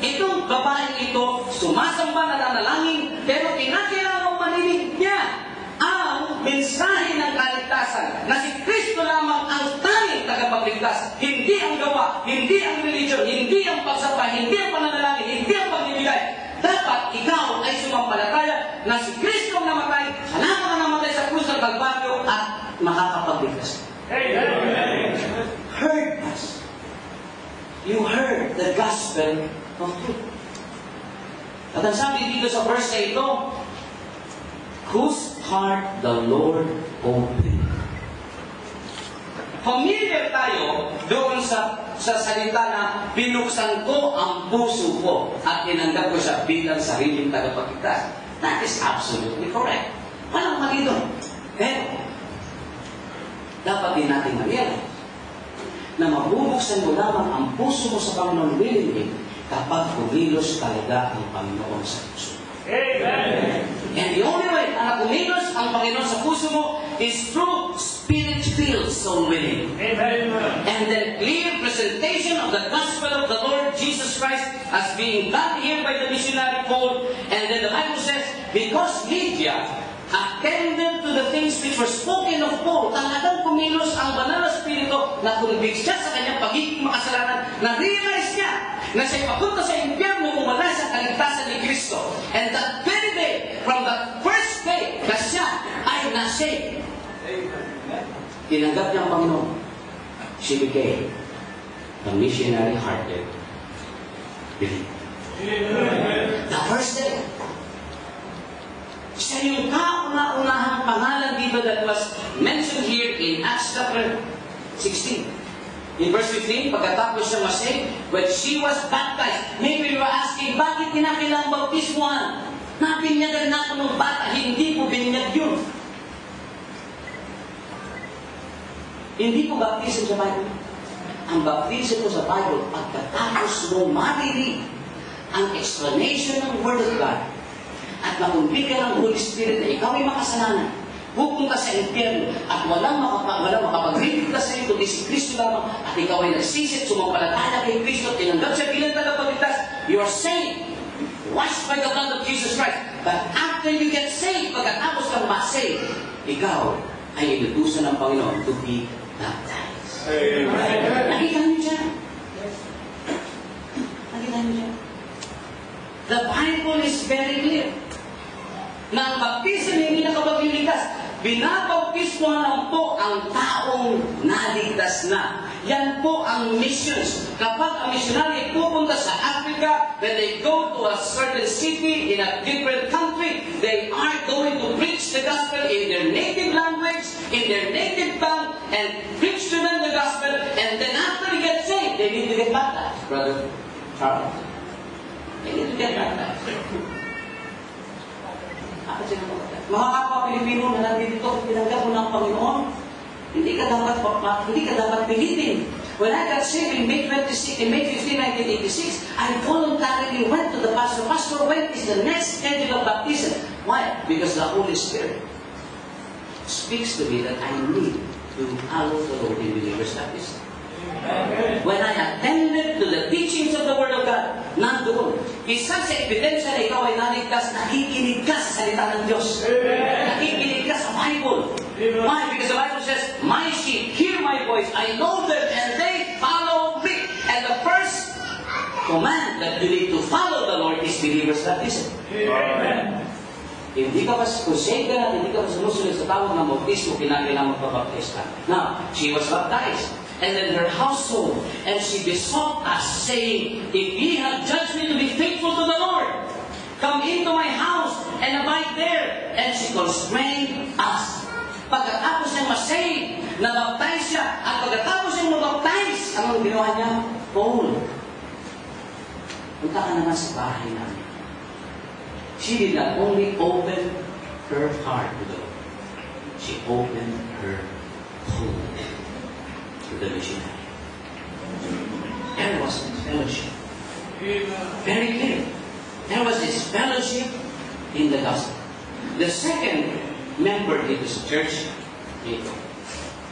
Itong babaeng ito, sumasamba na nanalangin, pero kinakailangan maninig niya ang mensahe ng kaligtasan na si Kristo lamang ang tanging tagapagligtas. Hindi ang gawa, hindi ang religion, hindi ang pagsamba, hindi ang pananalangin, hindi ang pagbibigay. Dapat ikaw ay sumampalataya na si Kristo ang namatay, salamat ka namatay sa krus ng Kalbaryo at makakapagligtas. Heard us. You heard the gospel of truth. At ang sabi dito sa verse na ito, whose heart the Lord opened. Familiar tayo doon sa salita na binuksan ko ang puso ko at tinanggap ko siya bilang sariling tagapagligtas. That is absolutely correct. Walang mali doon. Pero, dapat din natin ma-realize na mabubuksan mo lamang ang puso mo sa Panginoon willingly kapag kumilos talaga ang Panginoon sa puso. Amen. And the only way na kumilos ang Panginoon sa puso mo is through Spirit-filled soul winning. Amen. And then clear presentation of the gospel of the Lord Jesus Christ as being done here by the missionary Paul. And then the Bible says, because Lydia attended to the things which were spoken of Paul, talagang kumilos ang banal na spirito na convict siya sa kanyang pagiging makasalanan, na-realize niya na siya papunta sa impyerno kung wala sa kaligtasan ni Kristo. And that very day, from the first day na siya ay na-saved, tinanggap niya ang Panginoon. She became a missionary-hearted believer. The first day, siya yung kauna-unahang pangalan dito that was mentioned here in Acts chapter 16. In verse 15, pagkatapos siya ma-save, when she was baptized, maybe you are asking, bakit kinakailangang bautismuhan? Napinyagan na ng bata, hindi po binyag yun. Hindi po baptism sa Bible. Ang baptism po sa Bible, pagkatapos mo marinig ang explanation ng Word of God, at makumbig ka ng Holy Spirit na ikaw ay makasalanan, pupunta sa impyerno at walang makapagligtas sa iyo kundi si Kristo lamang, at ikaw ay nagsisit, sumampalataya kay Kristo, tinanggap siya bilang tagapagligtas, you are saved, washed by the blood of Jesus Christ. But after you get saved, pagkatapos kang ma-saved, ikaw ay inutusan ng Panginoon to be baptized. Nakita niyo siya? Nakita niyo siya? The Bible is very clear na ang baptism hindi nakapagliligtas. Binabautismohan lang po ang taong naligtas na. Yan po ang missions. Kapag ang missionary pupunta sa Africa, when they go to a certain city in a different country, they are going to preach the gospel in their native language, in their native tongue, and preach to them the gospel, and then after they get saved, they need to get baptized. Brother Charles, they need to get baptized. Mga kapwa Pilipino na nandito, pinanggap mo ng Panginoon, hindi ka dapat pilitin. When I got saved in May 15, 1986, I voluntarily went to the pastor. Pastor, when is the next schedule of baptism? Why? Because the Holy Spirit speaks to me that I need to follow the Lord in believers' baptism. When I attended to the teachings of the Word of God, nandoon, isang sa ebidensya na ikaw ay naligtas, nakikinig ka sa salita ng Diyos. Nakikinig ka sa Bible. Why? Because the Bible says, my sheep hear my voice, I know them, and they follow me. And the first command that you need to follow the Lord is baptized believers baptism. Amen. Hindi ka pa, kung saved ka na, hindi ka pa sumusunod sa tawag ng bautismo, kinakailangan magpabaptize ka. Now, she was baptized. And then her household, and she besought us, saying, if ye have judged me to be faithful to the Lord, come into my house and abide there. And she constrained us. Pagkatapos niyang masave, nabaptize siya, at pagkatapos niyang mabaptize, anong ginawa niya? Paul, punta ka naman sa bahay namin. She did not only open her heart to the Lord, she opened her home to the missionary. There was this fellowship. Very clear. There was this fellowship in the gospel. The second member dito sa church, dito.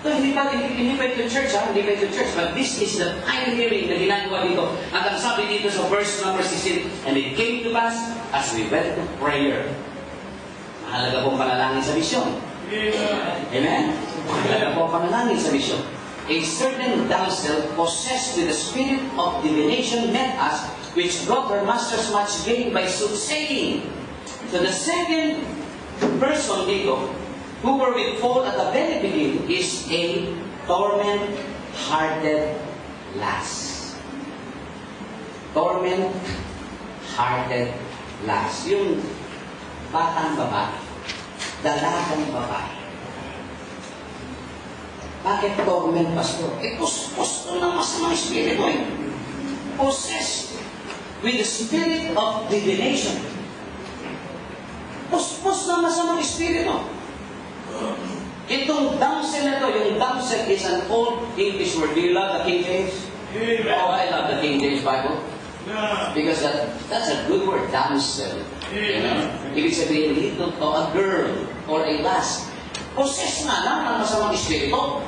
So, hindi pa ito church, ha? Hindi pa ito church. But this is the pioneering na ginagawa dito. At ang sabi dito sa verse number 16, and it came to pass as we went to prayer. Mahalaga pong panalangin sa misyon. Amen? Mahalaga pong panalangin sa misyon. A certain damsel possessed with the spirit of divination met us, which brought her masters much gain by soothsaying. So the second person dito, who were with Paul at the very beginning, is a torment-hearted lass. Torment-hearted lass. Yung batang babae, dalagang babae. Bakit torment, pastor? Puspos ng masamang espiritu eh. Possessed with the spirit of divination. Puspos ng masamang espiritu. Itong damsel na ito, yung damsel is an old English word. Do you love the King James? Oh, I love the King James Bible. Because that's a good word, damsel. You know? Ibig sabihin dito to a girl or a lass. Possess na lang ng masamang espiritu.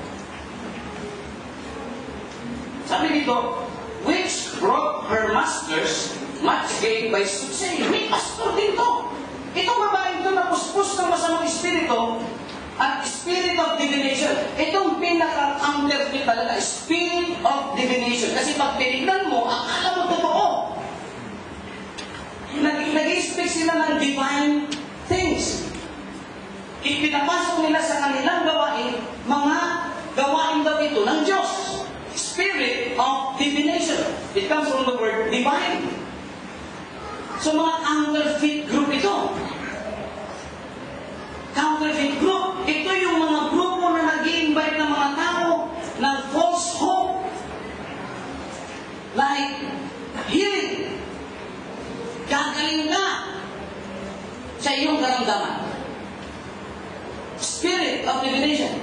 Sabi dito, which brought her masters much gain by soothsaying. May pastor din to. Itong babaeng ito na puspos ng masamang espiritu at spirit of divination. Itong pinaka-counterfeit talaga, spirit of divination. Kasi pag tinignan mo, akala mo totoo. Nag-i-speak sila ng divine things. Ipinapasok nila sa kanilang gawain, mga gawain daw ito ng Diyos. Spirit of divination. It comes from the word divine. So mga counterfeit group ito. Counterfeit group, ito yung mga grupo na nag-i-invite ng mga tao ng false hope. Like, healing. Gagaling ka sa iyong karamdaman. Spirit of divination.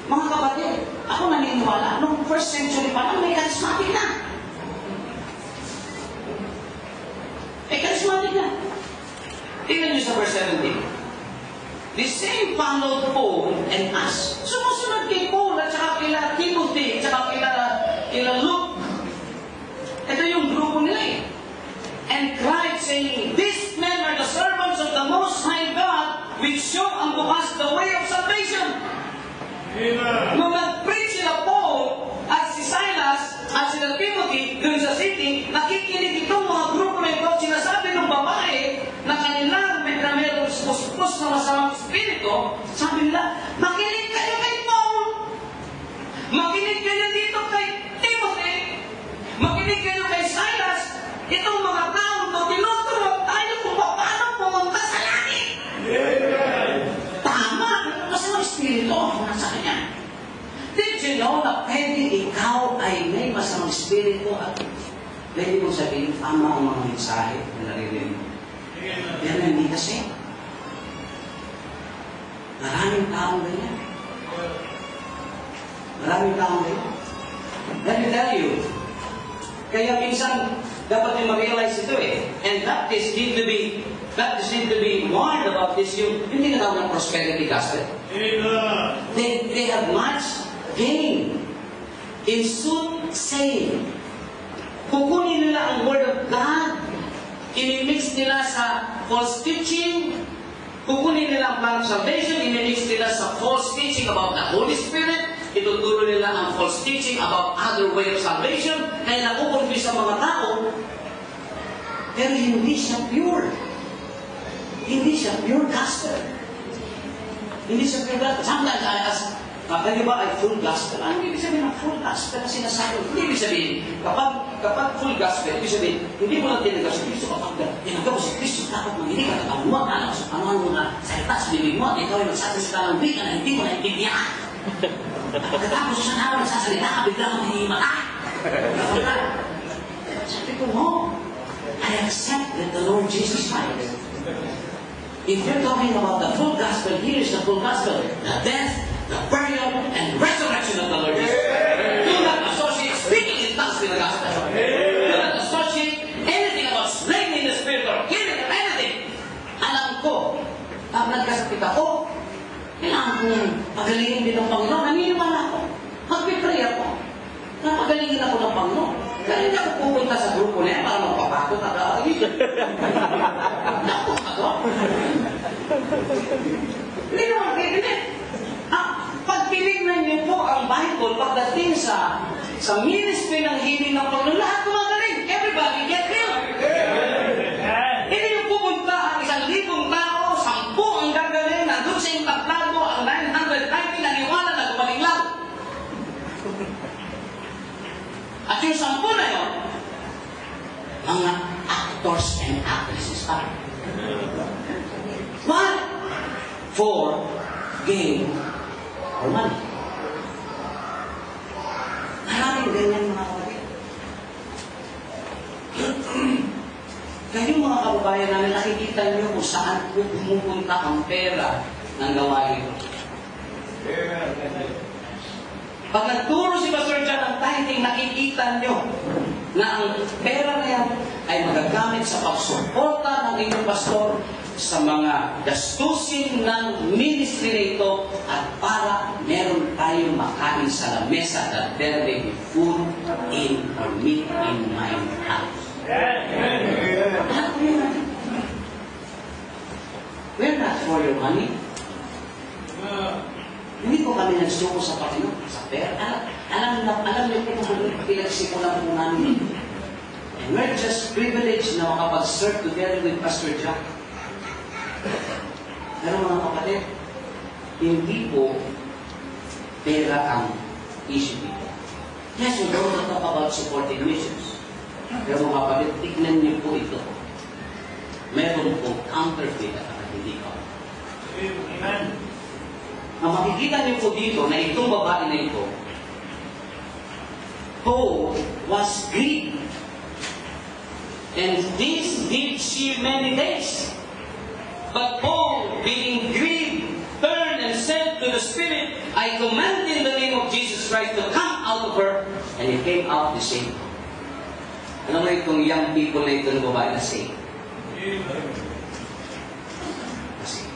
Mga kapatid, ako naniniwala, noong first century pa lang, may charismatic na. May charismatic na. Tingnan niyo sa verse 17. The same followed Paul and us. Sumusunod kay Paul at saka kila Timothy at saka kila Luke. Ito yung grupo nila eh. And cried saying, these men are the servants of the Most High God, which show unto us the way of salvation. Nung nag-preach sila Paul at si Silas at sila Timothy dun sa city, nakikinig itong mga grupo na ito, sinasabi ng babae na kanilang mayroong puspos na masamang espiritu, sabi nila, makinig kayo kay Paul, makinig kayo dito kay Timothy, makinig kayo kay Silas, itong mga tao to, tinuturo tayo kung paano pumunta sa langit. Tama, masamang espiritu ang nasa kanya. Did you know na pwede ikaw ay may masamang espiritu at pwede mong sabihin, tama ang mga mensahe na naririnig mo. Pero hindi kasi. Maraming taong ganyan. Maraming taong ganyan. Let me tell you, kaya minsan, dapat yung ma-realize ito eh. And Baptists need to be warned about this. Yung tinatawag ng prosperity gospel. They have much gain in soothsaying. Kukunin nila ang Word of God, inimix nila sa false teaching, kukunin nila ang plan of salvation, inimix nila sa false teaching about the Holy Spirit, ituturo nila ang false teaching about other way of salvation, kaya nakukonfuse sa mga tao. Pero hindi siya pure. Hindi siya pure gospel. Hindi siya pure gospel. Sometimes I ask, kayo ba ay full gospel? Ano ibig sabihin ng full gospel na sinasabi? Hindi ibig sabihin, kapag full gospel, ibig sabihin, hindi mo lang tinagaw si Kristo. Kapag tinagaw si Kristo, dapat manginig ka ng kaluwag, alam sa ano mga salita sa bibig mo, at ikaw ay magsasalita ng big na hindi mo naintindihan. Pagkatapos sa araw nagsasalita ka, bigla kang hihimata. Sabi ko, no. I accept that the Lord Jesus Christ. If you're talking about the full gospel, here is the full gospel. The death, the burial, and resurrection of the Lord Jesus Christ. Do not associate speaking in tongues with the gospel. Do not associate anything about slaying in the spirit or healing or anything. Alam ko, pag nagkasakit ako, kailangan kong pagalingin din ng Panginoon. Naniniwala ako. Magpipray ako. Napagalingin ako ng Panginoon. Kaya hindi ako pupunta sa grupo na yan para magpapakot at kakagin. Naku, ako. Hindi naman, hindi. Pag tinignan niyo po ang Bible pagdating sa ministry ng healing ng Panginoon, lahat kumagaling. Everybody get healed. Hindi niyo pupunta ang 1,000 tao, 10 ang gagaling, nandun sa entablado, ang 990 naniwala na gumaling lang. At yung 10 na yun, mga actors and actresses pa. Why? For gain or money. Maraming ganyan mga kapatid. Kayo mga kababayan namin, nakikita niyo kung saan po pumupunta ang pera ng gawain ito. Pag nagturo si Pastor John ng tithing, nakikita nyo na ang pera na yan ay magagamit sa pagsuporta ng inyong pastor sa mga gastusin ng ministry na ito at para meron tayong makain sa lamesa that there may be food in or meat in my house. We're not for your money. Hindi po kami nagsuko sa Panginoon, sa pera. Alam niyo po kung pinagsimulan po namin. And we're just privileged na makapag-serve together with Pastor Jack. Pero mga kapatid, hindi po pera ang issue dito. Yes, we don't talk about supporting missions. Pero mga kapatid, tignan niyo po ito. Meron pong counterfeit at hindi ka. Amen. Ang makikita niyo po dito na itong babae na ito, Paul was grieved. And this did she many days. But Paul, being grieved, turned and said to the Spirit, I command in the name of Jesus Christ to come out of her. And it came out the same. Ano mo itong young people na ito na babae na say? Kasi,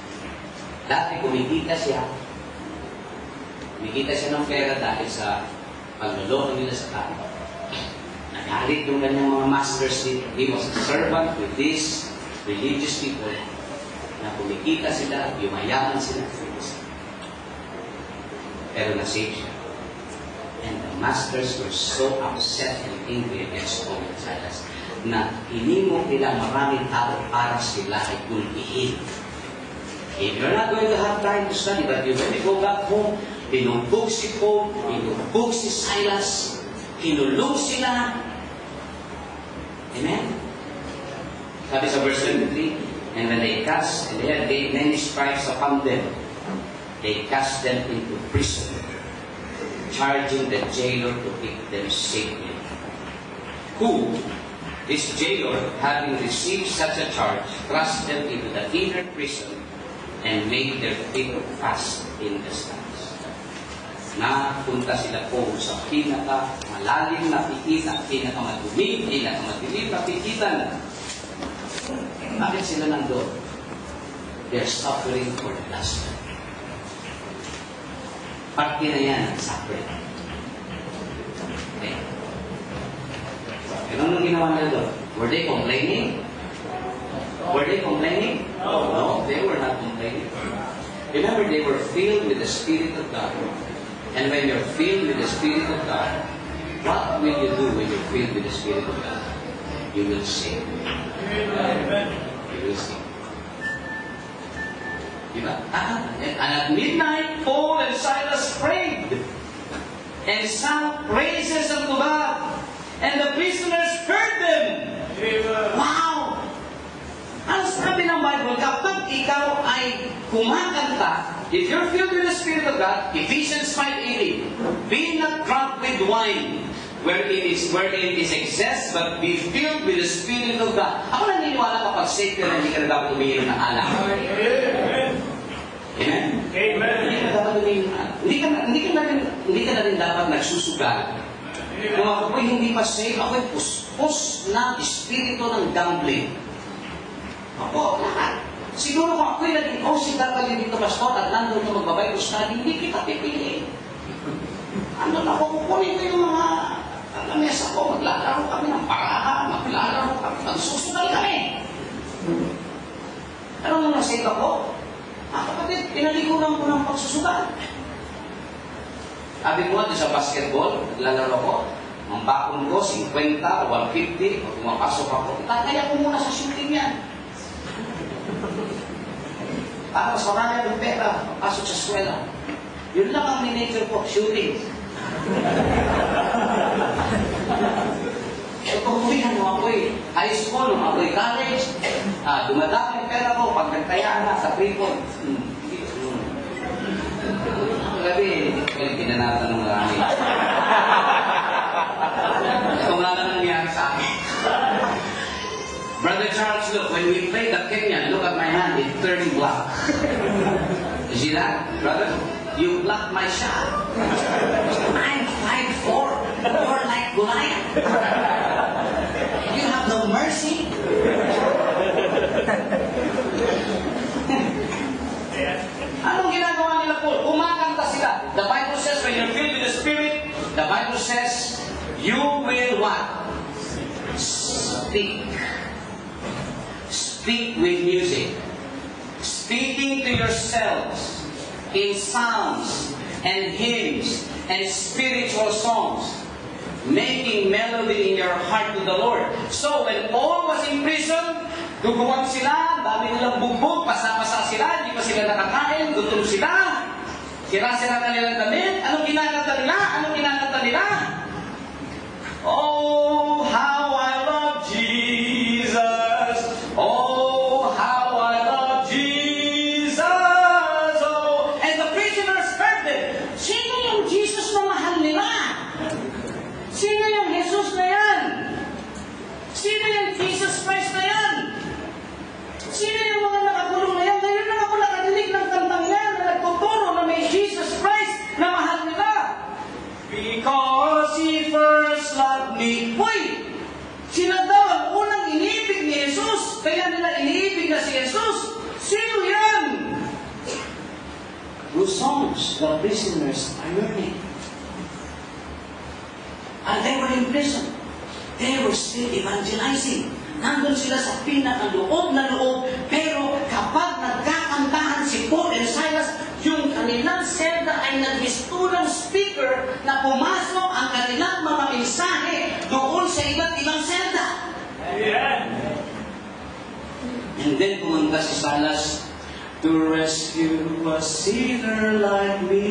dati kumikita siya. Kumikita siya ng pera dahil sa pagluloko nila sa tao. Nagalit yung kanyang mga masters dito. He was a servant with these religious people na kumikita sila, yumayaman sila. Pero na-save siya. And the masters were so upset and angry against Paul and Silas na hinimo nila maraming tao para sila ay kultihin. If you're not going to have time to study, but you when you go back home, pinugbog si Paul, pinugbog si Silas, kinulong sila. Amen? Sabi sa verse 23, and when they cast, and they had many stripes upon them, they cast them into prison, charging the jailer to keep them safely. Who, this jailer, having received such a charge, thrust them into the inner prison and made their feet fast in the stocks. Napunta sila po sa pinaka-malalim na pikitan, pinaka-madumi, pinaka-madilim na pikitan. Bakit sila nandun? They're suffering for the gospel. Parte na yan ang suffering. Okay. Anong ginawa nila doon? Were they complaining? Were they complaining? No, they were not complaining. Remember, they were filled with the Spirit of God. And when you're filled with the Spirit of God, what will you do when you're filled with the Spirit of God? you will sing. You will sing. Diba? And at midnight, Paul and Silas prayed and sang praises unto God, and the prisoners heard them. Wow! Ang sabi ng Bible, kapag ikaw ay kumakanta, if you're filled with the Spirit of God, Ephesians 5:18, be not drunk with wine, wherein is excess, but be filled with the Spirit of God. Ako naniniwala kapag safe ka na hindi ka na dapat umiinom ng alak. Amen? Amen. Hindi ka dapat umiinom ng alak. Hindi ka na rin dapat nagsusugal. Kung ako po'y hindi pa safe, ako'y puspos na espiritu ng gambling. Ako, lahat. Siguro kung ako'y naging OCW dito, pastor, at nandun na magbabayro study, hindi kita pipiliin. Ano na ako, kukunin ko yung mga lamesa ko, maglalaro kami ng parahan, maglalaro kami, magsusugal kami. Ano nung nasave ako? Kapatid, pinaliguran ko ng pagsusugal. Sabi mo, sa basketball, naglalaro ko, ang bakon ko, 50 o 150, o pumapasok ako, itataya ko muna sa shooting yan. Para mas marami ng pera, papasok sa eskwela. Yun lang ang miniature ko, shooting. So, pagpuwihan mo ako'y high school, nung ako'y college, dumadami yung pera ko, pag nagtaya na sa pre-point. Gabi, pinanatan ng marami. Ito nga lang nangyari sa akin. Brother Charles, look, when we played the Kenyan, look at my hand, it's turning black. You see that, brother? You blocked my shot. I'm 5'4". You're like Goliath. You have no mercy. Anong ginagawa nila po? Kumakanta sila. The Bible says when you're filled with the Spirit, the Bible says, you will what? Speak. Speak with music. Speaking to yourselves in psalms and hymns and spiritual songs, making melody in your heart to the Lord. So when Paul was in prison, duguwag sila, dami nilang bugbog, pasa-pasa sila, hindi pa sila nakakain, gutom sila, sira sila kanilang damit. Anong ginagata nila? Anong ginagata nila? Oh, how I love Jesus! Oh, how I love Jesus! Oh, and the prisoners heard them. Sino yung Jesus na mahal nila? Sino yung Jesus na yan? Sino yung Jesus Christ na yan? Sino yung mga nakakulong na yan? Ngayon lang ako nakadinig ng kantang yan na nagtuturo na may Jesus Christ na mahal nila. Because He first loved me. Uy! Sila daw ang unang iniibig ni Jesus. Kaya nila iniibig na si Jesus. Sino yan? Those songs, the prisoners are learning. And they were in prison. They were still evangelizing. Nandun sila sa pinaka-loob na loob. Pero kapag nagkakantahan si Paul and Silas, yung kanilang selda ay naghistulang speaker na pumasok ang kanilang mga mensahe doon sa iba't ibang selda. And then kumanta si Silas, to rescue a sinner like me.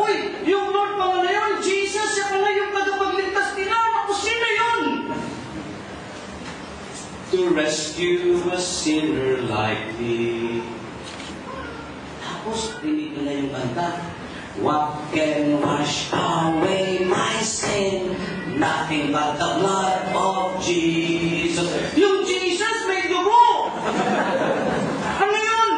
Uy! Yung Lord pa na yun, Jesus, siya pala yung tagapagligtas nila. Ako, sino yun? To rescue a sinner like me. Tapos, rinig nila yung kanta. What can wash away my sin? Nothing but the blood of Jesus. Yung Jesus may dugo! Ano yun?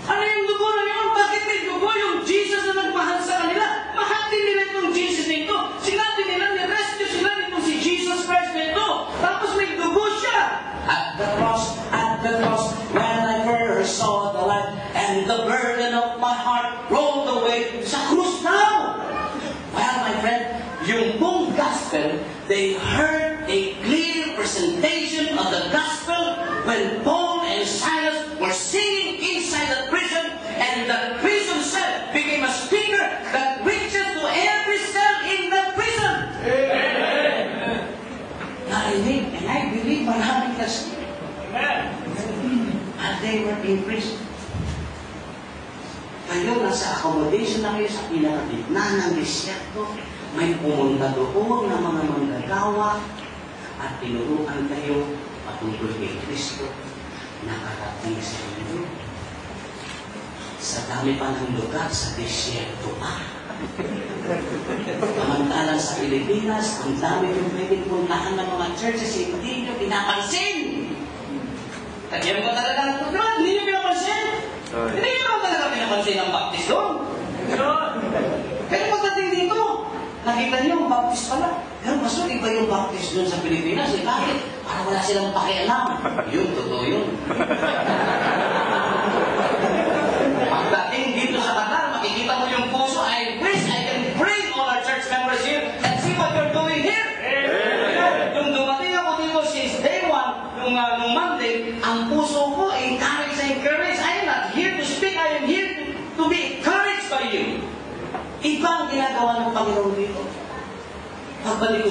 Ano yung dugo na yun? Bakit may dugo yung Jesus na nagmahal sa kanila? Mahal din nila itong Jesus na ito. Sinabi nila, ni-rescue sila nitong si Jesus Christ na ito. Tapos may dugo siya. At the cross, when I first saw the light, and the burden of my heart rolled away sa krus now. Well, my friend, yung buong gospel, they heard a clear presentation of the gospel when Paul and Silas were singing inside the prison, and the prison cell became a speaker that reaches to every cell in the prison. Amen. Pilipinas. And they were impressed. Kayo, nasa accommodation na kayo sa pinakagitna ng disyerto. May pumunta doon ng mga manggagawa at tinuruan kayo patungkol kay Kristo. Nakarating sa inyo. Sa dami pa ng lugar sa disyerto pa. Samantalang sa Pilipinas, ang dami yung pwedeng puntahan ng mga churches, hindi nyo pinapansin. Kaya mo talaga, hindi nyo pinapansin? Hindi nyo talaga pinapansin ang baptist doon. Pero pagdating dito, nakita nyo ang baptist pala. Pero maso, iba yung baptist doon sa Pilipinas. Eh, bakit? Para wala silang pakialam. Yun, totoo yun. Pagdating dito sa Qatar, makikita mo yung puso. I wish I can bring all our church members here and see what you're doing here. Yung dumating ako dito since day 1, nung Monday, ang puso ko ay encourage. I am not here to speak. I am here to be encouraged by you. Iba ang ginagawa ng Panginoon dito. Pagbalik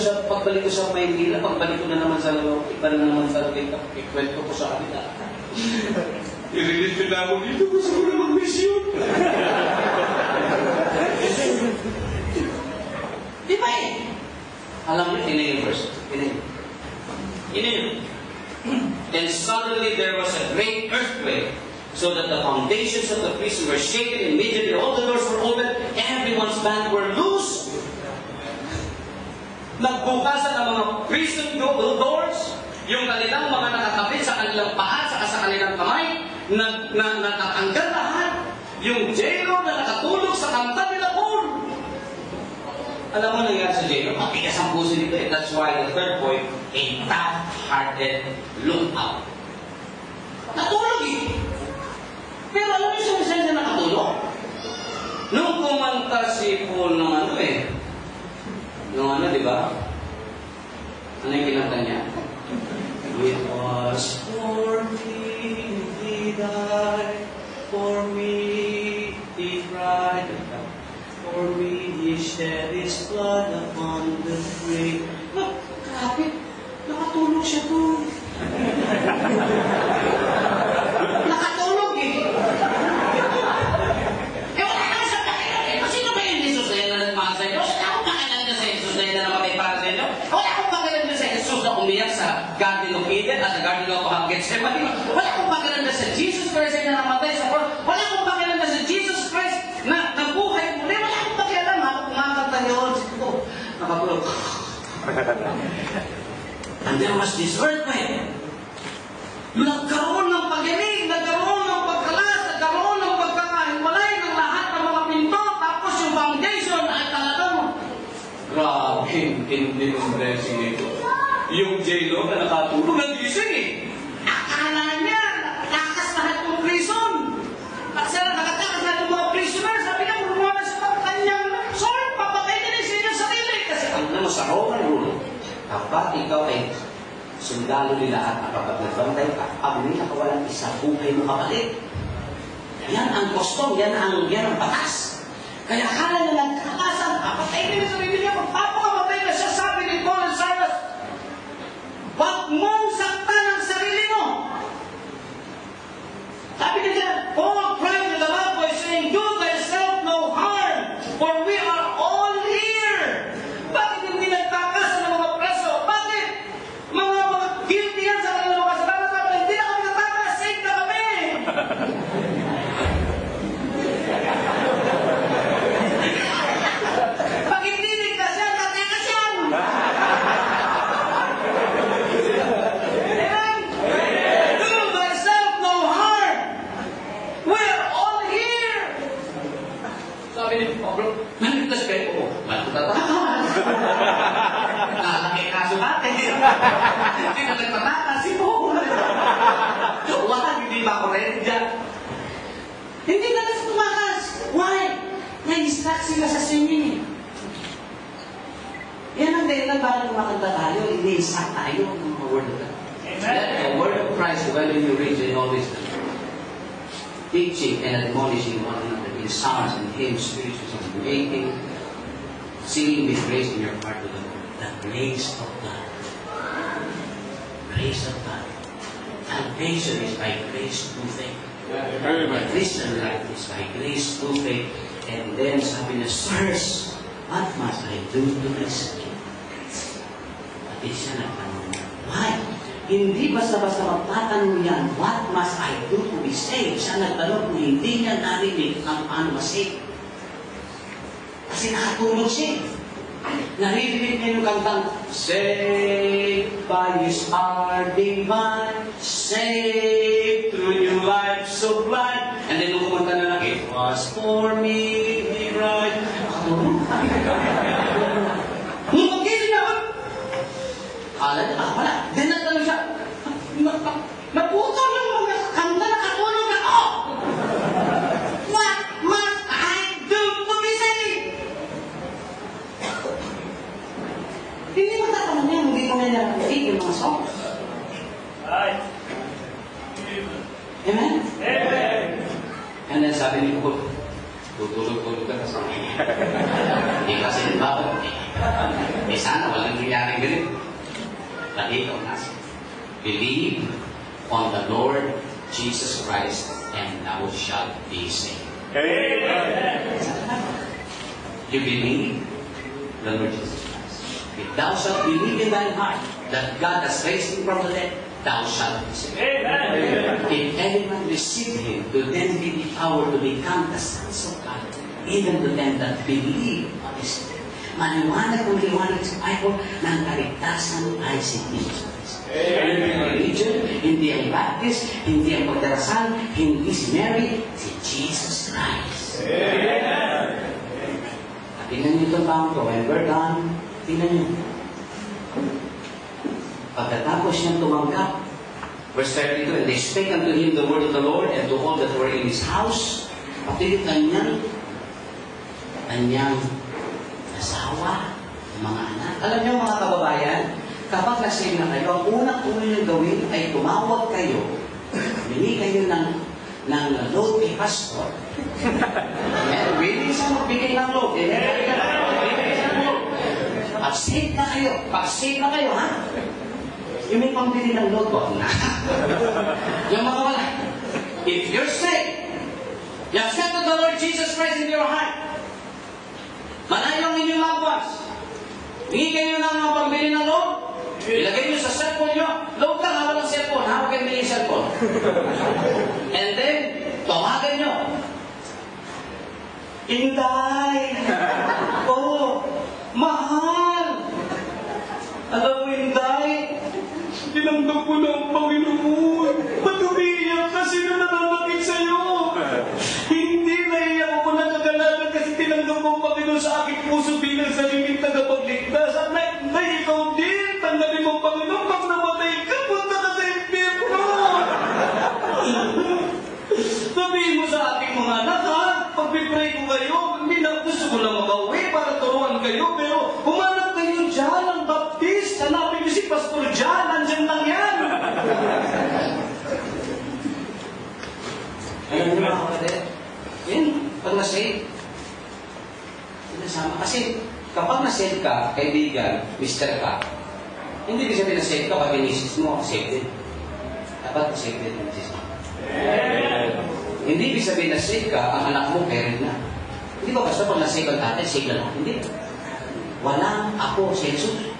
ko sa Maynila, pagbalik ko na naman sa loob, iba na naman sa loob, ikwento ko sa kanila. I-release ko na ako dito, gusto ko na mag-mission. Di ba eh? Alam niyo, tinayin verse. Tinayin. Then suddenly there was a great earthquake, so that the foundations of the prison were shaken. Immediately all the doors were opened, everyone's bands were loose. Nagbukasan ang mga prison doors, yung kanilang mga nakakabit sa kanilang paa at sa kanilang kamay, natatanggal lahat. Yung jailer na nakatulog sa kanta nila Paul. Alam mo nangyari sa jailer? Matigas ang puso dito eh. That's why the third point, a tough-hearted lookout. Natulog eh. Pero alam mo yung saan siya nakatulog? Nung kumanta si Paul ng di ba? Ano yung kinanta niya? It was for me he died, for me he cried, for me he shed his blood upon the tree. Grabe, nakatulog siya doon. Nakatulog eh. Wala naman sa pakialam. Sino ba yung Jesus na yan na nagmahal sa inyo? Wala akong pakialam sa Jesus na yan na namatay para sa inyo. Wala akong pakialam sa Jesus na umiyak sa Garden of Eden at sa Garden of Gethsemane. Wala akong pakialam sa Jesus Christ na namatay sa cross. Wala akong pakialam sa Jesus Christ na nabuhay muli. Wala akong pakialam. Ako kumakanta niyo. Nakatulog. And there was this earthquake. Nagkaroon ng pag-inig, nagkaroon ng pagkalas, nagkaroon ng pagkakahiwalay ng lahat ng mga pinto, tapos yung foundation ay talagang grabe, hindi ng blessing nito. Yung jailor na nakatulog, nagising eh. Akala niya, nakatakas lahat ng prison. Kasi nakatakas lahat ng mga prisoner, sabi niya, muna sa kanyang sorry, papakainin niya sa inyong sarili. Kasi ang naman sa Roman rule, kapag ikaw ay sundalo nila at kapag nagbantay ka, pag may nakawalan isa, buhay mo kapalit. Yan ang kostom, yan ang batas. Kaya akala na nagkakasan, papatayin nila sa Biblia, magpapakamatay na siya, sabi ni Paul and Silas, wag mong saktan ang sarili mo. Sabi nila, Paul cried with a loud voice saying, do thyself no harm, for we are all here. Bakit hindi nagkakasan ng mga preso? Bakit? Mga guilty yan sa kanilang mga kasalanan. Sabi, hindi na kami nagkakasan, safe na kami. Pag hindi ligtas yan, natakas yan. Amen? Do thyself no harm. We're all here. Sabi ni Pablo, naligtas kayo po. Matutatakas. Nalaki kaso natin. Hindi na nagpatakas si Paul. Wala, hindi ba ako rin dyan? Hindi na nasa tumakas. Why? Na-distract sila sa singing. Yan ang dahilan bakit kumakanta tayo, ini-distract tayo ng mga word of God. Let the word of Christ dwell in you rich in all wisdom, teaching and admonishing one another in psalms and hymns, spiritual songs, making, singing with grace in your heart to the Lord. The grace of God. Grace of God. Salvation is by grace through faith. The Christian life is by grace through faith. And then sabi niya, sirs, what must I do to receive grace? Pati siya nagtanong niya, why? Hindi basta-basta magtatanong yan, what must I do to be saved? Siya nagtanong kung hindi niya narinig ang paano masave. Kasi nakatulog siya. Naririnig niya yung kantang, saved by His power divine, saved through new life so blind. And then nung kumanta na lang, it was for me, He right. Nung pag-isip na, kala niya, wala. Then nagtanong siya, naputol yung mga kanta, nakatulog ako. What must I do to be saved? Hindi mo tatanong niya, hindi mo nila nakinig yung mga songs. Amen? Amen. And then sabi ni Paul, tutulog-tulog ka kasi. Hindi kasi bakit? Eh sana walang nangyaring ganito. Dahil ikaw nasa. Believe on the Lord Jesus Christ and thou shalt be saved. Amen. You believe the Lord Jesus Christ. If thou shalt believe in thine heart that God has raised Him from the dead, thou shalt be saved. Amen. If anyone receive Him, to them be the power to become the sons of God, even to them that believe on His name. Maliwanag ng liwanag sa Bible ng kaligtasan ay si Jesus Christ. Hindi ang religion, hindi ang Baptist, hindi ang pagdarasal, hindi si Mary, si Jesus Christ. Amen. At tingnan niyo itong bangko, when we're done, tingnan niyo. Pagkatapos niyang tumanggap, verse 32, and they spake unto him the word of the Lord and to all that were in his house, pati yung kanyang asawa, mga anak. Alam niyo mga kababayan, kapag nasave na kayo, ang unang-una niyong gawin ay tumawag kayo, bili kayo ng load kay pastor. Amen. Willing siya magbigay ng load. Bigay siya ng load. At save na kayo. Pag save na kayo, ha? Yung may pambili ng load ko, na. Yung mga wala. If you're saved, you accepted the Lord Jesus Christ in your heart, malayo ang inyong loved ones, hingi kayo ng mga pambili ng load, ilagay nyo sa cellphone nyo, load lang, hawal ng cellphone, hawak kayo ng cellphone. And then, tawagan nyo. Inday! Oh, mahal! Alam mo, Inday, tinanggap ko na ang Panginoon. Ba't umiiyak kasi na nananakit sa'yo? Hindi naiyak ako na kagalagan kasi tinanggap ko ang Panginoon sa aking puso bilang sariling tagapagligtas. At Nay, ikaw din, tanggapin mo ang Panginoon. Pag namatay ka, punta ka sa impyerno. Sabihin mo sa aking mga anak, ha? Pag-pray ko kayo, hindi na gusto ko lang mag-away para turuan kayo, pero humanap kayo dyan ang Baptist. Hanapin niyo si Pastor John, nandyan lang yan. Alam niyo mga kapatid, yun, pag na-save, sinasama. Kasi kapag na-save ka, kaibigan, mister ka, hindi ibig sabihin na-save ka, pag inisis mo, save din. Dapat save din ang inisis mo. Hindi ibig sabihin na-save ka, ang anak mo, parent na. Hindi ba basta pag na-save ang tatay, save na lang? Hindi. Walang ako, sensus.